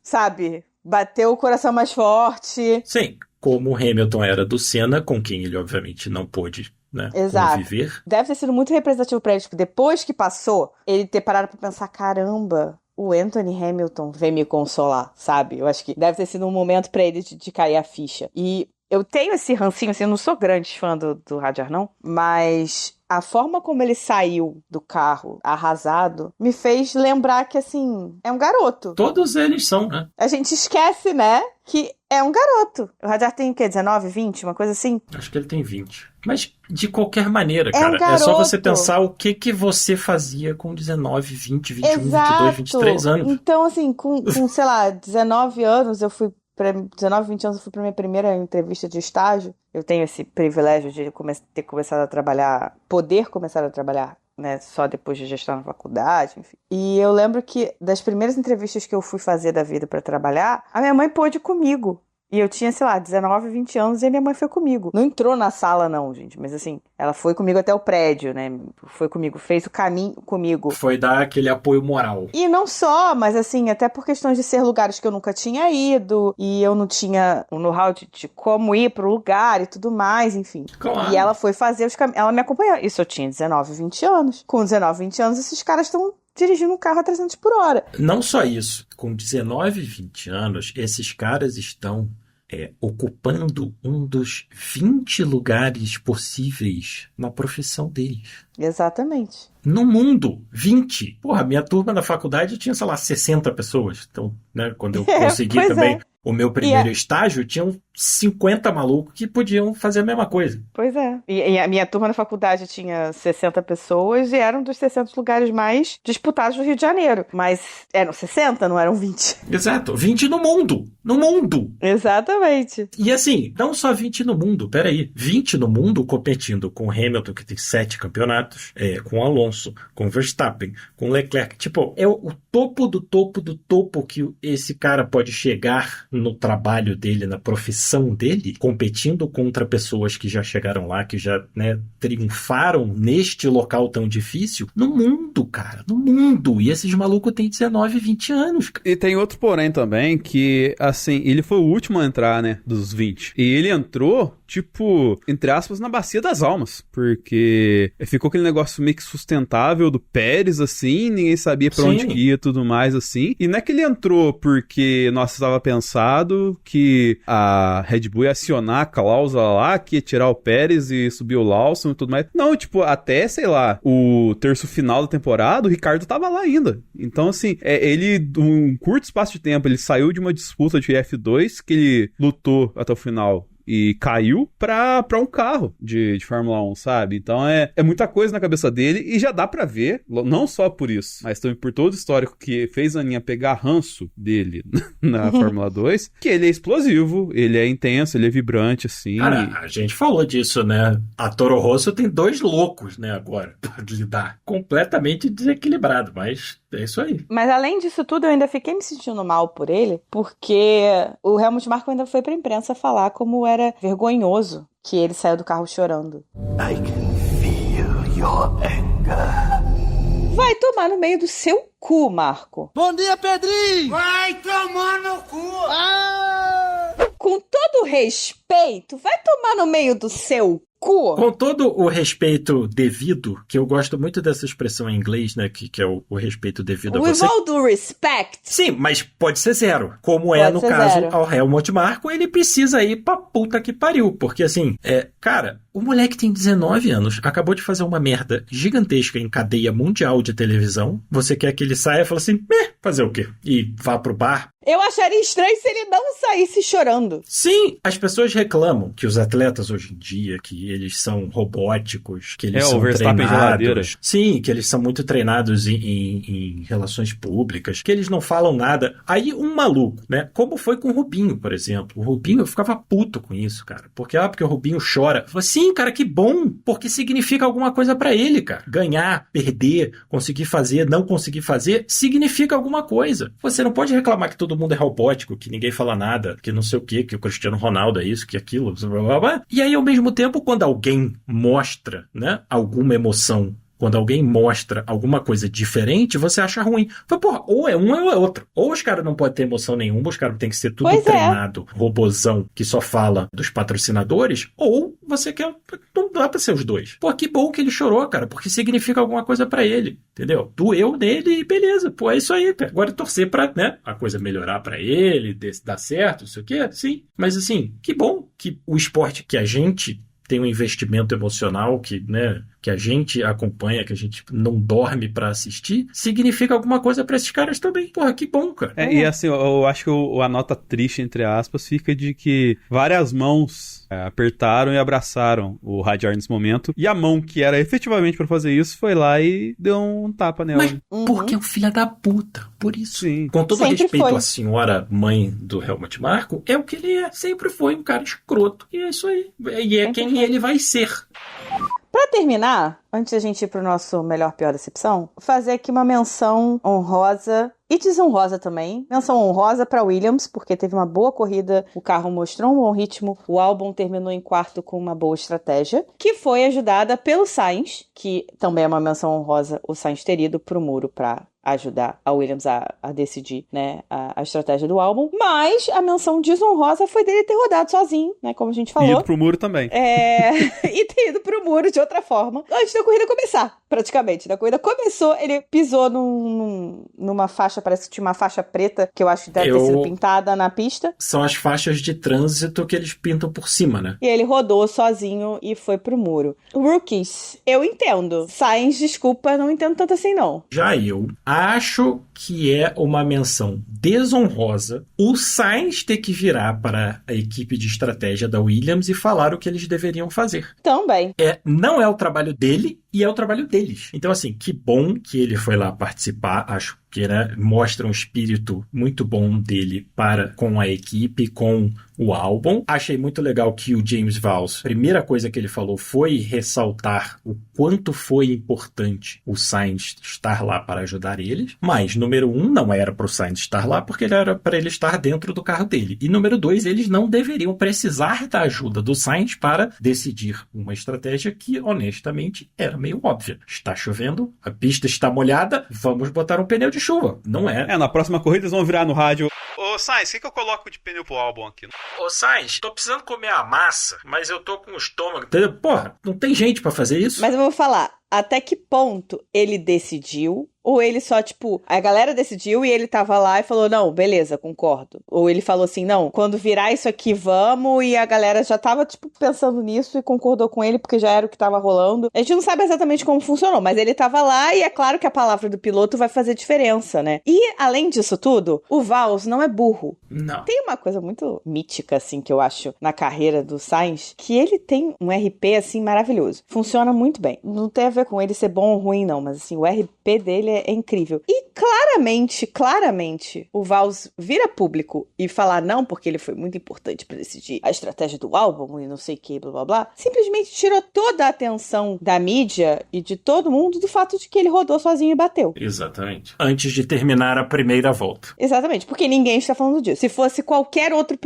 sabe, bateu o coração mais forte. Sim, como o Hamilton era do Senna, com quem ele obviamente não pôde, né, conviver. Deve ter sido muito representativo pra ele, tipo, depois que passou, ele ter parado pra pensar, caramba, o Anthony Hamilton veio me consolar, sabe? Eu acho que deve ter sido um momento pra ele de cair a ficha. E eu tenho esse rancinho, assim, eu não sou grande fã do Hadjar, não, mas a forma como ele saiu do carro arrasado me fez lembrar que, assim, é um garoto. Todos eles são, né? A gente esquece, né, que é um garoto. O Hadjar tem o quê? 19, 20? Uma coisa assim? Acho que ele tem 20. Mas, de qualquer maneira, é cara, um garoto. É só você pensar o que você fazia com 19, 20, 21, Exato. 22, 23 anos. Então, assim, com sei lá, 19 anos, 19, 20 anos eu fui pra minha primeira entrevista de estágio. Eu tenho esse privilégio de ter começado a trabalhar, poder começar a trabalhar, né, só depois de já estar na faculdade, enfim. E eu lembro que das primeiras entrevistas que eu fui fazer da vida pra trabalhar, a minha mãe pôde ir comigo. E eu tinha, sei lá, 19, 20 anos e a minha mãe foi comigo. Não entrou na sala, não, gente. Mas assim, ela foi comigo até o prédio, né? Foi comigo, fez o caminho comigo. Foi dar aquele apoio moral. E não só, mas assim, até por questões de ser lugares que eu nunca tinha ido. E eu não tinha o know-how de como ir pro lugar e tudo mais, enfim. Claro. E ela foi fazer os caminhos. Ela me acompanhou. Isso eu tinha 19, 20 anos. Com 19, 20 anos, esses caras estão dirigindo um carro a 300 por hora. Não só isso. Com 19, 20 anos, esses caras estão ocupando um dos 20 lugares possíveis na profissão deles. Exatamente. No mundo, 20. Porra, minha turma na faculdade tinha, sei lá, 60 pessoas. Então, né, quando eu consegui também o meu primeiro estágio, tinham 50 malucos que podiam fazer a mesma coisa. Pois é. E a minha turma na faculdade tinha 60 pessoas e eram dos 60 lugares mais disputados do Rio de Janeiro. Mas eram 60, não eram 20. Exato. 20 no mundo. No mundo. Exatamente. E assim, não só 20 no mundo, peraí. 20 no mundo competindo com o Hamilton, que tem 7 campeonatos, com o Alonso, com o Verstappen, com o Leclerc. Tipo, é o topo do topo do topo que esse cara pode chegar no trabalho dele, na profissão dele, competindo contra pessoas que já chegaram lá, que já, né, triunfaram neste local tão difícil, no mundo, cara, no mundo. E esses malucos têm 19, 20 anos. E tem outro porém também, que, assim, ele foi o último a entrar, né, dos 20. E ele entrou, tipo, entre aspas, na bacia das almas, porque ficou aquele negócio meio que sustentável do Pérez, assim, ninguém sabia pra onde que ia e tudo mais, assim. E não é que ele entrou porque, nossa, estava pensado que a Red Bull ia acionar a cláusula lá, que ia tirar o Pérez e subir o Lawson e tudo mais. Não, tipo, até, sei lá, o terço final da temporada, o Ricardo tava lá ainda. Então, assim, ele, num curto espaço de tempo, ele saiu de uma disputa de F2, que ele lutou até o final e caiu pra um carro de Fórmula 1, sabe? Então é muita coisa na cabeça dele e já dá pra ver, não só por isso, mas também por todo o histórico que fez a Aninha pegar ranço dele na Fórmula 2, que ele é explosivo, ele é intenso, ele é vibrante, assim. Cara, a gente falou disso, né? A Toro Rosso tem 2 loucos, né, agora, pra lidar. Completamente desequilibrado, mas é isso aí. Mas além disso tudo, eu ainda fiquei me sentindo mal por ele, porque o Helmut Marko ainda foi pra imprensa falar como era vergonhoso que ele saiu do carro chorando. I can feel your anger. Vai tomar no meio do seu cu, Marco. Bom dia, Pedrinho! Vai tomar no cu! Com todo respeito, vai tomar no meio do seu cu. Com todo o respeito devido, que eu gosto muito dessa expressão em inglês, né, que é o respeito devido a With você. all due respect. Sim, mas pode ser 0. Como Pode no ser caso 0. ao Helmut Marko, ele precisa ir pra puta que pariu. Porque assim, cara, o moleque tem 19 anos, acabou de fazer uma merda gigantesca em cadeia mundial de televisão. Você quer que ele saia e fala assim, fazer o quê? E vá pro bar? Eu acharia estranho se ele não saísse chorando. Sim, as pessoas reclamam que os atletas hoje em dia, que eles são robóticos, que eles são o Verstappen geladeira. treinados. Sim, que eles são muito treinados em relações públicas, que eles não falam nada. Aí um maluco, né? Como foi com o Rubinho, por exemplo. O Rubinho, eu ficava puto com isso, cara. Porque o Rubinho chora. Eu falei, sim, cara, que bom, porque significa alguma coisa pra ele, cara. Ganhar, perder, conseguir fazer, não conseguir fazer, significa alguma coisa. Você não pode reclamar que todo mundo é robótico, que ninguém fala nada, que não sei o que o Cristiano Ronaldo é isso, que aquilo, blá, blá, blá. E aí, ao mesmo tempo, quando alguém mostra, né, alguma emoção, quando alguém mostra alguma coisa diferente, você acha ruim. Fala, porra, ou é um ou é outro. Ou os caras não podem ter emoção nenhuma, os caras têm que ser tudo treinado, robozão, que só fala dos patrocinadores, ou você quer... Não dá pra ser os dois. Pô, que bom que ele chorou, cara, porque significa alguma coisa pra ele, entendeu? Doeu nele e beleza. Pô, é isso aí, cara. Agora torcer pra, né, a coisa melhorar pra ele, dar certo, não sei o quê, sim. Mas assim, que bom que o esporte que a gente tem um investimento emocional que, né, que a gente acompanha, que a gente não dorme pra assistir, significa alguma coisa pra esses caras também. Porra, que bom, cara. E assim, eu acho que a nota triste, entre aspas, fica de que várias mãos apertaram e abraçaram o Hadjar nesse momento, e a mão que era efetivamente pra fazer isso foi lá e deu um tapa nela. Mas porque é um filho da puta, por isso. Sim. Com todo Sempre respeito foi. à senhora mãe do Helmut Marko, é o que ele é. Sempre foi um cara escroto. E é isso aí. E é quem ele vai ser. Pra terminar, antes da gente ir pro nosso melhor pior decepção, fazer aqui uma menção honrosa e desonrosa também. Menção honrosa para Williams, porque teve uma boa corrida, o carro mostrou um bom ritmo, o Albon terminou em quarto com uma boa estratégia, que foi ajudada pelo Sainz, que também é uma menção honrosa, o Sainz ter ido pro muro para ajudar a Williams a decidir, né, a estratégia do Albon. Mas a menção desonrosa foi dele ter rodado sozinho, né, como a gente falou. E ido pro muro também. E ter ido pro muro de outra forma, antes da corrida começar, praticamente. A corrida começou, ele pisou numa faixa, parece que tinha uma faixa preta, que eu acho que deve ter sido pintada na pista. São as faixas de trânsito que eles pintam por cima, né? E ele rodou sozinho e foi pro muro. Rookies, eu entendo. Sainz, desculpa, não entendo tanto assim, não. Já eu acho que é uma menção desonrosa o Sainz ter que virar para a equipe de estratégia da Williams e falar o que eles deveriam fazer. Também. Não é o trabalho dele e é o trabalho deles. Então, assim, que bom que ele foi lá participar. Acho que, né, mostra um espírito muito bom dele com a equipe, com o Albon. Achei muito legal que o James Vowles, a primeira coisa que ele falou foi ressaltar o quanto foi importante o Sainz estar lá para ajudar eles. Mas, número 1, não era para o Sainz estar lá, porque era para ele estar dentro do carro dele. E, número 2, eles não deveriam precisar da ajuda do Sainz para decidir uma estratégia que, honestamente, era meio óbvia. Está chovendo, a pista está molhada, vamos botar um pneu de chuva. Não é? Na próxima corrida eles vão virar no rádio. Ô, Sainz, o que eu coloco de pneu pro Albon aqui? Ô, Sainz, tô precisando comer a massa, mas eu tô com o estômago. Entendeu? Porra, não tem gente pra fazer isso. Mas eu vou falar, até que ponto ele decidiu? Ou ele só, tipo, a galera decidiu e ele tava lá e falou, não, beleza, concordo. Ou ele falou assim, não, quando virar isso aqui, vamos, e a galera já tava, tipo, pensando nisso e concordou com ele, porque já era o que tava rolando. A gente não sabe exatamente como funcionou, mas ele tava lá e é claro que a palavra do piloto vai fazer diferença, né? E, além disso tudo, o Vowles não é burro. Não. Tem uma coisa muito mítica, assim, que eu acho, na carreira do Sainz, que ele tem um RP, assim, maravilhoso. Funciona muito bem. Não tem a ver com ele ser bom ou ruim, não, mas, assim, o RP dele é incrível. E claramente, o Vowles vira público e falar não, porque ele foi muito importante para decidir a estratégia do álbum e não sei o que, blá blá blá, simplesmente tirou toda a atenção da mídia e de todo mundo do fato de que ele rodou sozinho e bateu. Exatamente. Antes de terminar a primeira volta. Exatamente, porque ninguém está falando disso. Se fosse qualquer outro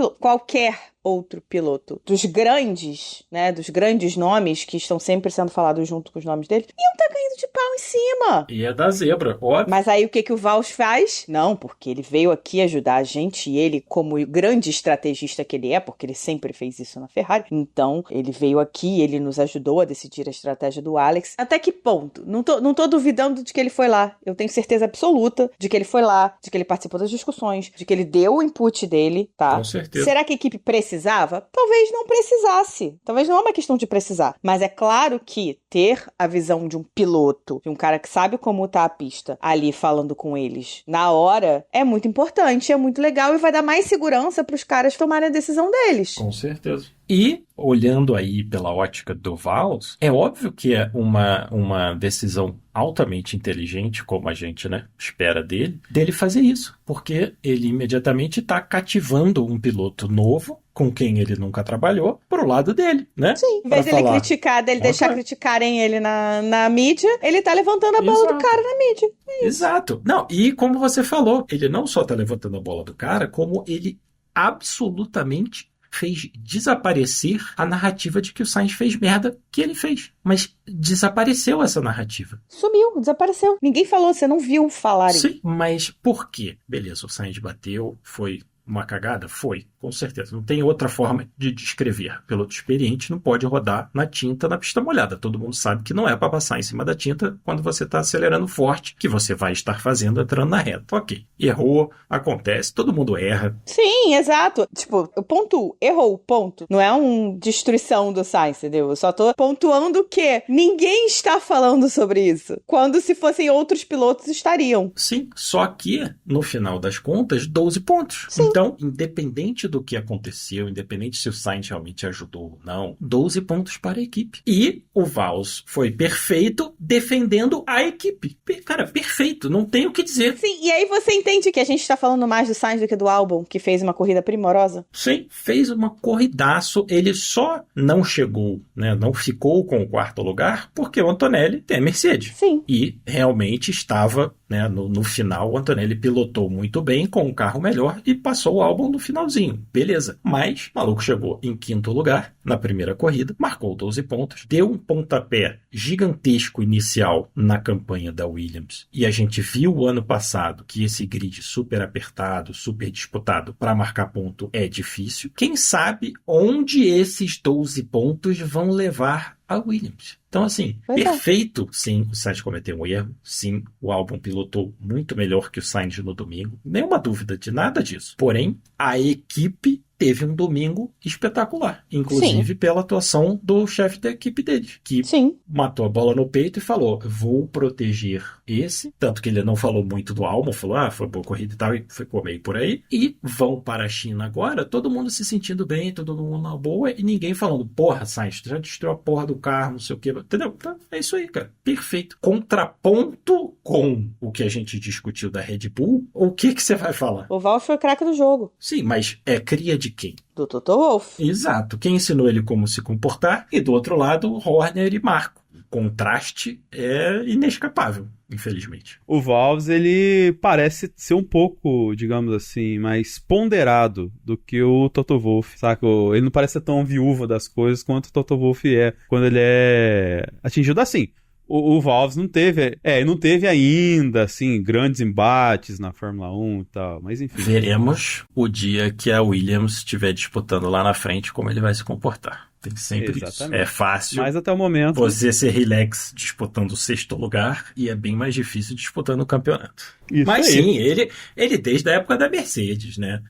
piloto dos grandes, né, dos grandes nomes que estão sempre sendo falados junto com os nomes dele, iam estar caindo de pau em cima. E é da zebra, óbvio. Mas aí o que o Vowles faz? Não, porque ele veio aqui ajudar a gente e ele, como o grande estrategista que ele é, porque ele sempre fez isso na Ferrari, então ele veio aqui, ele nos ajudou a decidir a estratégia do Alex. Até que ponto? Não tô duvidando de que ele foi lá. Eu tenho certeza absoluta de que ele foi lá, de que ele participou das discussões, de que ele deu o input dele, tá? Com certeza. Será que a equipe precisava? Talvez não precisasse. Talvez não é uma questão de precisar. Mas é claro que ter a visão de um piloto, de um cara que sabe como tá a pista, ali falando com eles na hora, é muito importante, é muito legal e vai dar mais segurança pros caras tomarem a decisão deles. Com certeza. E, olhando aí pela ótica do Vowles, é óbvio que é uma decisão altamente inteligente, como a gente, né, espera dele fazer isso. Porque ele imediatamente está cativando um piloto novo, com quem ele nunca trabalhou, pro lado dele, né? Sim, em vez dele criticar, dele deixar criticarem ele na mídia, ele tá levantando a bola do cara na mídia. É isso. Exato. Não, e como você falou, ele não só tá levantando a bola do cara, como ele absolutamente fez desaparecer a narrativa de que o Sainz fez merda que ele fez. Mas desapareceu essa narrativa. Sumiu, desapareceu. Ninguém falou, você não viu falarem. Sim, mas por quê? Beleza, o Sainz bateu, foi uma cagada? Foi, com certeza. Não tem outra forma de descrever. Piloto experiente não pode rodar na tinta na pista molhada. Todo mundo sabe que não é para passar em cima da tinta quando você está acelerando forte, que você vai estar fazendo entrando na reta. Ok, errou, acontece, todo mundo erra. Sim, exato. Tipo, eu pontuo, errou, ponto. Não é uma destruição do Sainz, entendeu? Eu só tô pontuando que ninguém está falando sobre isso. Quando se fossem outros pilotos estariam. Sim, só que, no final das contas, 12 pontos. Sim. Então, independente do que aconteceu, independente se o Sainz realmente ajudou ou não, 12 pontos para a equipe. E o Vowles foi perfeito defendendo a equipe. Cara, perfeito, não tem o que dizer. Sim, e aí você entende que a gente tá falando mais do Sainz do que do Albon, que fez uma corrida primorosa? Sim, fez uma corridaço. Ele só não chegou, né, não ficou com o quarto lugar porque o Antonelli tem a Mercedes. Sim. E realmente estava né? No final, o Antonelli pilotou muito bem, com um carro melhor, e passou o álbum no finalzinho. Beleza. Mas o maluco chegou em 5º lugar na primeira corrida, marcou 12 pontos, deu um pontapé gigantesco inicial na campanha da Williams. E a gente viu o ano passado que esse grid super apertado, super disputado, para marcar ponto é difícil. Quem sabe onde esses 12 pontos vão levar a Williams. Então, assim, perfeito. Sim, o Sainz cometeu um erro. Sim, o álbum pilotou muito melhor que o Sainz no domingo. Nenhuma dúvida de nada disso. Porém, a equipe teve um domingo espetacular. Inclusive pela atuação do chefe da equipe deles, que matou a bola no peito e falou, vou proteger esse. Tanto que ele não falou muito do álbum, falou, foi boa corrida e tal, e ficou meio por aí. E vão para a China agora, todo mundo se sentindo bem, todo mundo na boa, e ninguém falando, porra, Sainz, já destruiu a porra do carro, não sei o quê. Entendeu? Então, é isso aí, cara. Perfeito. Contraponto com o que a gente discutiu da Red Bull, o que você vai falar? O Wolff foi o craque do jogo. Sim, mas é cria de quem? Do Toto Wolff. Exato. Quem ensinou ele como se comportar? E do outro lado, Horner e Marco. O contraste é inescapável, infelizmente. O Wolff, ele parece ser um pouco, digamos assim, mais ponderado do que o Toto Wolff, saca? Ele não parece ser tão viúva das coisas quanto o Toto Wolff é quando ele é atingido assim. O Wolff não teve ainda, assim, grandes embates na Fórmula 1 e tal, mas enfim. Veremos o dia que a Williams estiver disputando lá na frente como ele vai se comportar. Tem sempre isso. É fácil. Mas até o momento... você ser relax disputando o 6º lugar e é bem mais difícil disputando o campeonato. Isso mas aí. sim, ele desde a época da Mercedes, né?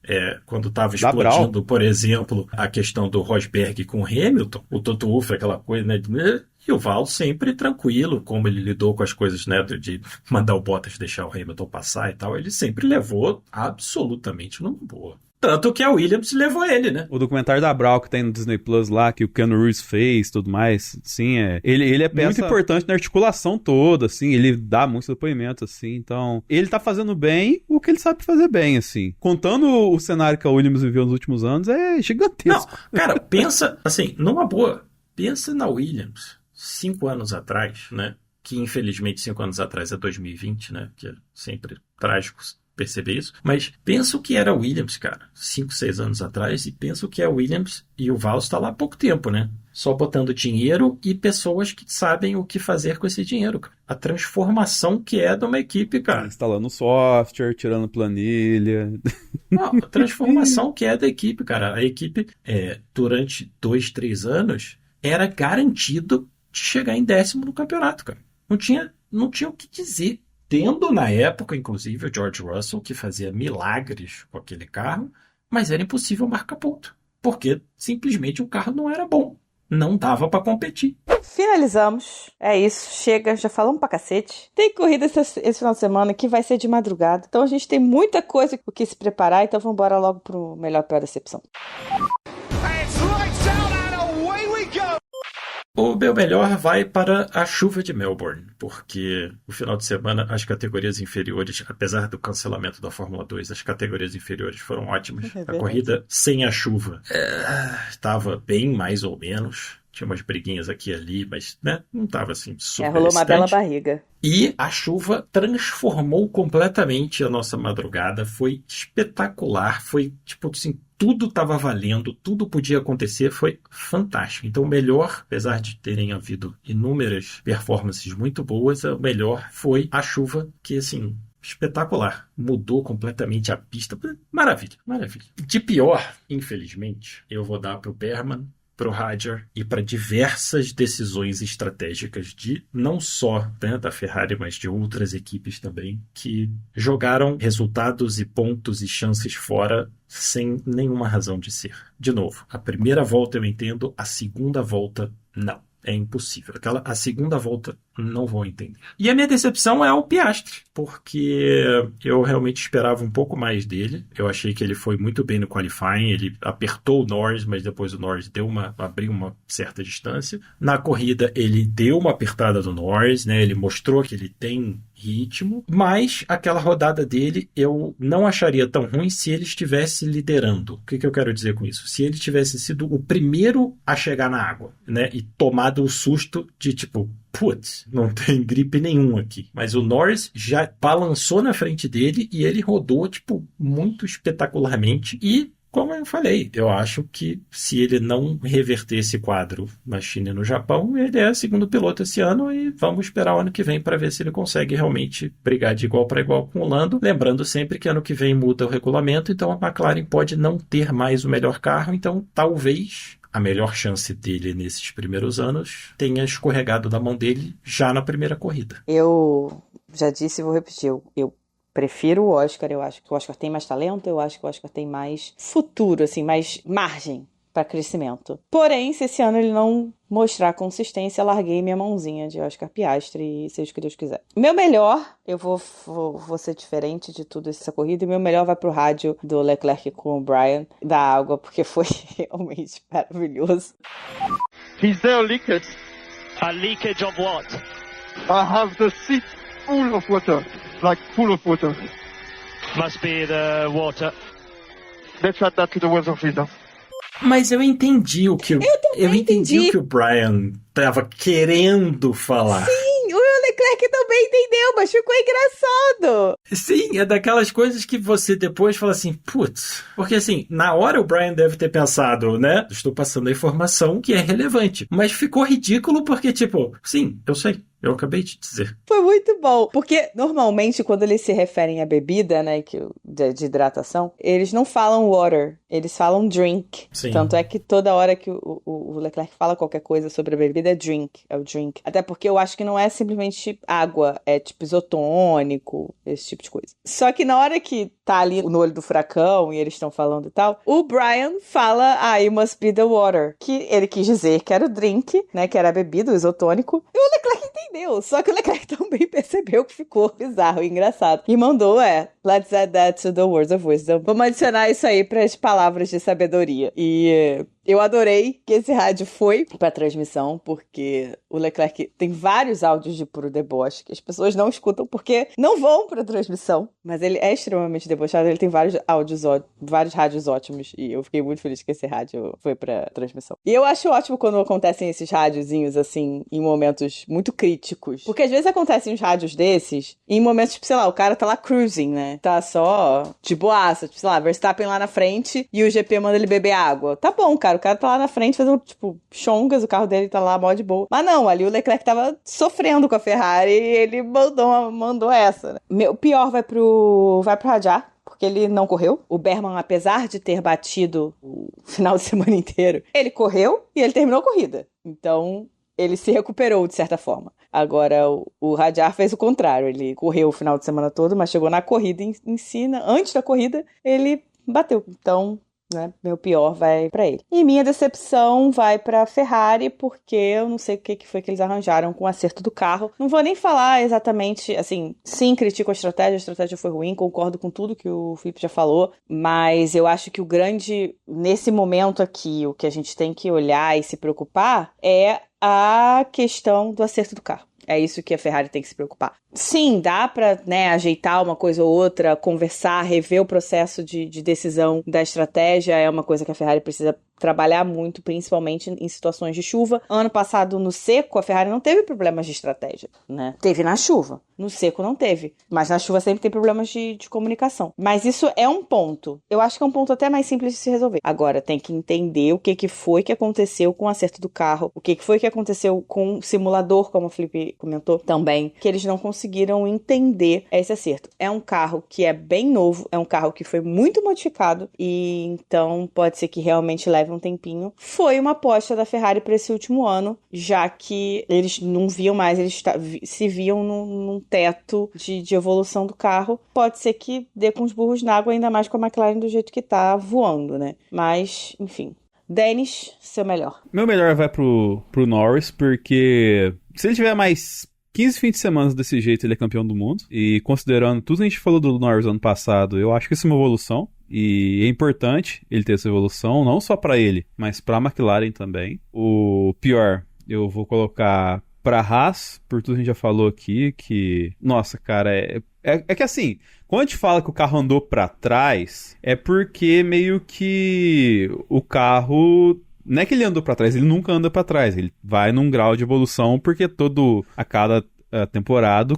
Quando estava explodindo, por exemplo, a questão do Rosberg com o Hamilton, o Toto Wolff, aquela coisa, né? E o Val sempre tranquilo, como ele lidou com as coisas, né, de mandar o Bottas deixar o Hamilton passar e tal, ele sempre levou absolutamente numa boa. Tanto que a Williams levou ele, né? O documentário da Brown que tem no Disney Plus lá, que o Keanu Reeves fez e tudo mais, sim, ele é muito importante na articulação toda, assim, ele dá muitos depoimentos, assim, então, ele tá fazendo bem o que ele sabe fazer bem, assim. Contando o cenário que a Williams viveu nos últimos anos, é gigantesco. Não, cara, pensa, assim, numa boa, pensa na Williams 5 anos atrás, né? Que infelizmente 5 anos atrás é 2020, né? Que é sempre trágico perceber isso. Mas pensa o que era a Williams, cara, 5, 6 anos atrás, e pensa o que é a Williams, e o Val está lá há pouco tempo, né? Só botando dinheiro e pessoas que sabem o que fazer com esse dinheiro, cara. A transformação que é de uma equipe, cara. Instalando software, tirando planilha. Não, a transformação que é da equipe, cara. A equipe, durante 2, 3 anos, era garantido de chegar em 10º no campeonato, cara. Não tinha o que dizer. Tendo na época, inclusive, o George Russell, que fazia milagres com aquele carro, mas era impossível marcar ponto. Porque simplesmente o carro não era bom. Não dava pra competir. Finalizamos. É isso. Chega. Já falamos pra cacete. Tem corrida esse final de semana que vai ser de madrugada. Então a gente tem muita coisa com que se preparar. Então vamos embora logo pro melhor, pior decepção. O meu melhor vai para a chuva de Melbourne, porque no final de semana as categorias inferiores, apesar do cancelamento da Fórmula 2, as categorias inferiores foram ótimas. A corrida sem a chuva estava bem mais ou menos. Tinha umas briguinhas aqui e ali, mas né, não estava assim super rolou uma bela barriga. E a chuva transformou completamente a nossa madrugada. Foi espetacular. Foi tipo assim, tudo estava valendo, tudo podia acontecer. Foi fantástico. Então o melhor, apesar de terem havido inúmeras performances muito boas, o melhor foi a chuva, que assim... espetacular. Mudou completamente a pista. Maravilha, maravilha. De pior, infelizmente, eu vou dar pro Berman, pro Hadjar e para diversas decisões estratégicas de não só da Ferrari, mas de outras equipes também, que jogaram resultados e pontos e chances fora sem nenhuma razão de ser. De novo, a primeira volta eu entendo, a segunda volta não. É impossível. A segunda volta não vou entender. E a minha decepção é o Piastri, porque eu realmente esperava um pouco mais dele. Eu achei que ele foi muito bem no qualifying, ele apertou o Norris, mas depois o Norris abriu uma certa distância. Na corrida, ele deu uma apertada do Norris, né? Ele mostrou que ele tem ritmo, mas aquela rodada dele eu não acharia tão ruim se ele estivesse liderando. O que eu quero dizer com isso? Se ele tivesse sido o primeiro a chegar na água, né? E tomado o susto de tipo, putz, não tem gripe nenhum aqui. Mas o Norris já balançou na frente dele e ele rodou, tipo, muito espetacularmente. E, como eu falei, eu acho que se ele não reverter esse quadro na China e no Japão, ele é segundo piloto esse ano e vamos esperar o ano que vem para ver se ele consegue realmente brigar de igual para igual com o Lando. Lembrando sempre que ano que vem muda o regulamento, então a McLaren pode não ter mais o melhor carro, então talvez a melhor chance dele nesses primeiros anos tenha escorregado da mão dele já na primeira corrida. Eu já disse e vou repetir, eu prefiro o Oscar, eu acho que o Oscar tem mais talento, eu acho que o Oscar tem mais futuro, assim, mais margem para crescimento. Porém, se esse ano ele não mostrar consistência, larguei minha mãozinha de Oscar Piastri e seja o que Deus quiser. Meu melhor, eu vou ser diferente de tudo essa corrida, e meu melhor vai pro rádio do Leclerc com o Brian da água, porque foi realmente maravilhoso. Is there a leakage? A leakage of what? I have the seat full of water, like full of water. Must be the water. Let's add that to the weather filter. Mas eu entendi o que Eu entendi o que o Brian tava querendo falar. Sim, o Leclerc também entendeu, mas ficou engraçado. Sim, é daquelas coisas que você depois fala assim, putz. Porque assim, na hora o Brian deve ter pensado, né? Estou passando a informação que é relevante. Mas ficou ridículo porque, tipo, sim, eu sei. Eu acabei de dizer. Foi muito bom. Porque, normalmente, quando eles se referem à bebida, né, de hidratação, eles não falam water, eles falam drink. Sim. Tanto é que toda hora que o Leclerc fala qualquer coisa sobre a bebida é drink, é o drink. Até porque eu acho que não é simplesmente água, é tipo isotônico, esse tipo de coisa. Só que na hora que tá ali no olho do furacão e eles estão falando e tal, o Brian fala, you must be the water. Que ele quis dizer que era o drink, né, que era a bebida, o isotônico. E o Leclerc entendeu, só que o Leclerc também percebeu que ficou bizarro e engraçado. E mandou, let's add that to the words of wisdom. Vamos adicionar isso aí pras palavras de sabedoria. E eu adorei que esse rádio foi pra transmissão, porque o Leclerc tem vários áudios de puro deboche que as pessoas não escutam porque não vão pra transmissão. Mas ele é extremamente debochado, ele tem vários áudios, vários rádios ótimos, e eu fiquei muito feliz que esse rádio foi pra transmissão. E eu acho ótimo quando acontecem esses rádiozinhos, assim, em momentos muito críticos. Porque às vezes acontecem uns rádios desses em momentos, tipo, sei lá, o cara tá lá cruising, né? Tá só de boaça, tipo, sei lá, Verstappen lá na frente e o GP manda ele beber água. Tá bom, cara, o cara tá lá na frente fazendo, tipo, chongas, o carro dele tá lá mó de boa. Mas não, ali o Leclerc tava sofrendo com a Ferrari e ele mandou essa, né? Meu pior vai pro Rajah, porque ele não correu. O Berman, apesar de ter batido o final de semana inteiro, ele correu e ele terminou a corrida. Então, ele se recuperou de certa forma. Agora, o Rajah fez o contrário. Ele correu o final de semana todo, mas chegou na corrida em si, antes da corrida, ele bateu. Então, né, meu pior vai pra ele. E minha decepção vai pra Ferrari, porque eu não sei o que foi que eles arranjaram com o acerto do carro. Não vou nem falar exatamente, assim, sim, critico a estratégia foi ruim, concordo com tudo que o Felipe já falou, mas eu acho que o grande, nesse momento aqui, o que a gente tem que olhar e se preocupar é a questão do acerto do carro. É isso que a Ferrari tem que se preocupar. Sim, dá pra, né, ajeitar uma coisa ou outra, conversar, rever o processo de decisão da estratégia. É uma coisa que a Ferrari precisa trabalhar muito, principalmente em situações de chuva. Ano passado, no seco, a Ferrari não teve problemas de estratégia, né? Teve na chuva. No seco não teve. Mas na chuva sempre tem problemas de comunicação. Mas isso é um ponto. Eu acho que é um ponto até mais simples de se resolver. Agora, tem que entender o que foi que aconteceu com o acerto do carro, o que foi que aconteceu com o simulador, como o Felipe comentou também, que eles não conseguiram entender esse acerto. É um carro que é bem novo, é um carro que foi muito modificado, e então pode ser que realmente leve um tempinho. Foi uma aposta da Ferrari para esse último ano, já que eles não viam mais, eles se viam num teto de evolução do carro. Pode ser que dê com os burros na água, ainda mais com a McLaren do jeito que tá voando, né? Mas, enfim. Dennis, seu melhor. Meu melhor vai pro Norris, porque se ele tiver mais 15 fins de semana desse jeito, ele é campeão do mundo. E considerando tudo que a gente falou do Norris ano passado, eu acho que isso é uma evolução. E é importante ele ter essa evolução, não só pra ele, mas pra McLaren também. O pior, eu vou colocar pra Haas, por tudo que a gente já falou aqui, que... Nossa, cara, é que assim, quando a gente fala que o carro andou pra trás, é porque meio que o carro... Não é que ele andou pra trás, ele nunca anda pra trás. Ele vai num grau de evolução porque a cada temporada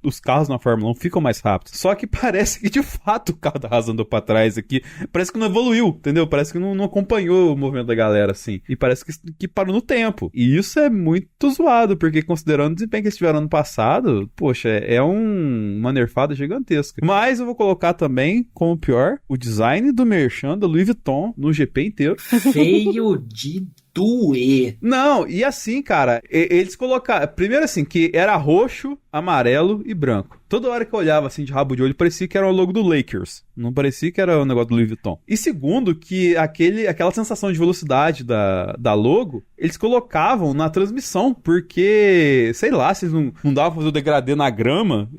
os carros na Fórmula 1 ficam mais rápidos. Só que parece que de fato o carro da Haas andou pra trás aqui. Parece que não evoluiu, entendeu? Parece que não acompanhou o movimento da galera, assim. E parece que parou no tempo. E isso é muito zoado, porque considerando o desempenho que eles tiveram ano passado, poxa, é uma nerfada gigantesca. Mas eu vou colocar também, como pior, o design do merchan da Louis Vuitton no GP inteiro. Feio de doer. Não, e assim, cara, eles colocaram... Primeiro assim, que era roxo, amarelo e branco. Toda hora que eu olhava assim de rabo de olho, parecia que era o logo do Lakers. Não parecia que era o negócio do Louis Vuitton. E segundo, que aquela sensação de velocidade da logo, eles colocavam na transmissão, porque, sei lá, se eles não davam pra fazer o degradê na grama,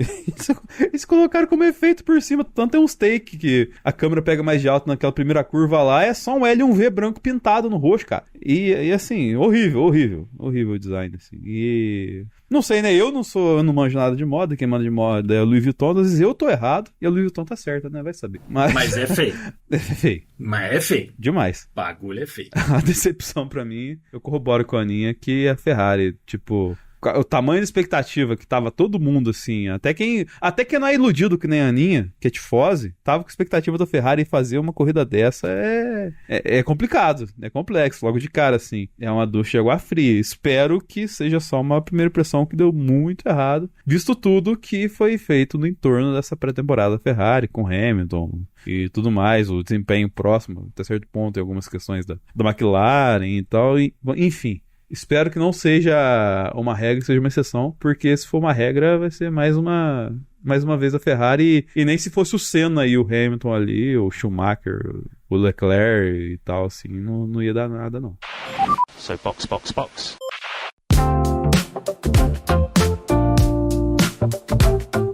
eles colocaram como efeito por cima. Tanto tem uns take que a câmera pega mais de alto naquela primeira curva lá, é só um L e um V branco pintado no rosto, cara. E assim, horrível o design, assim. E... Não sei, né? Eu não manjo nada de moda, quem manda de moda é o Louis Vuitton, às vezes eu tô errado e a Louis Vuitton tá certa, né? Vai saber. Mas é feio. É feio. Mas é feio. Demais. Bagulho é feio. A decepção pra mim, eu corroboro com a Aninha que a Ferrari, tipo... O tamanho da expectativa que tava todo mundo, assim, até quem não é iludido que nem a Aninha, que é tifose, tava com expectativa da Ferrari fazer uma corrida dessa, é complicado, é complexo, logo de cara, assim, é uma ducha de água fria. Espero que seja só uma primeira impressão que deu muito errado, visto tudo que foi feito no entorno dessa pré-temporada da Ferrari, com Hamilton e tudo mais, o desempenho próximo, até certo ponto, em algumas questões da McLaren e tal, enfim. Espero que não seja uma regra, que seja uma exceção, porque se for uma regra, vai ser mais uma vez a Ferrari, e nem se fosse o Senna e o Hamilton ali, o Schumacher, o Leclerc e tal, assim, não ia dar nada, não. So box.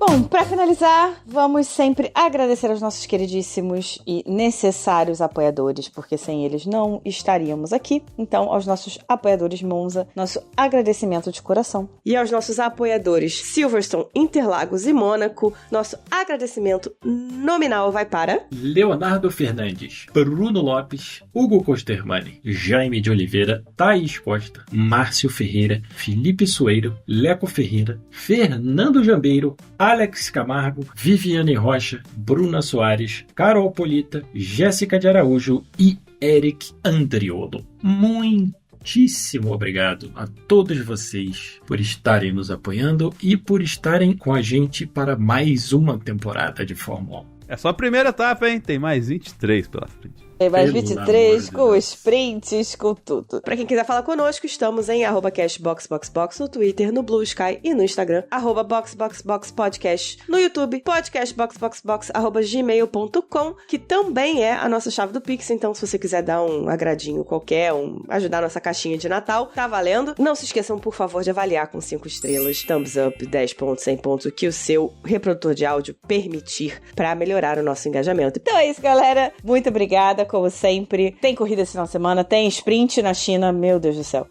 Bom, pra finalizar, vamos sempre agradecer aos nossos queridíssimos e necessários apoiadores, porque sem eles não estaríamos aqui. Então, aos nossos apoiadores Monza, nosso agradecimento de coração. E aos nossos apoiadores Silverstone, Interlagos e Mônaco, nosso agradecimento nominal vai para... Leonardo Fernandes, Bruno Lopes, Hugo Costermani, Jaime de Oliveira, Thaís Costa, Márcio Ferreira, Felipe Sueiro, Leco Ferreira, Fernando Jambeiro, Alex Camargo, Viviane Rocha, Bruna Soares, Carol Polita, Jéssica de Araújo e Eric Andriolo. Muitíssimo obrigado a todos vocês por estarem nos apoiando e por estarem com a gente para mais uma temporada de Fórmula 1. É só a primeira etapa, hein? Tem mais 23 pela frente. Tem mais Pelo 23 com amor de os prints, com tudo. Pra quem quiser falar conosco, estamos em @cashboxboxbox no Twitter, no Blue Sky e no Instagram, @boxboxboxpodcast no YouTube, podcastboxboxbox@gmail.com, que também é a nossa chave do Pix. Então, se você quiser dar um agradinho qualquer, ajudar a nossa caixinha de Natal, tá valendo. Não se esqueçam, por favor, de avaliar com 5 estrelas, thumbs up, 10 pontos, 100 pontos, o que o seu reprodutor de áudio permitir pra melhorar o nosso engajamento. Então é isso, galera. Muito obrigada. Como sempre, tem corrida esse final de semana, tem sprint na China, meu Deus do céu.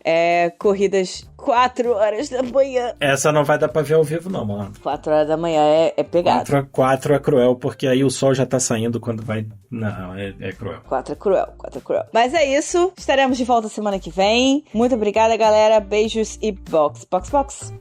Corridas 4 horas da manhã. Essa não vai dar pra ver ao vivo, não, mano. 4 horas da manhã é pegado. 4 é cruel, porque aí o sol já tá saindo quando vai... Não, é cruel. 4 é cruel. Mas é isso, estaremos de volta semana que vem. Muito obrigada, galera. Beijos e box. Box.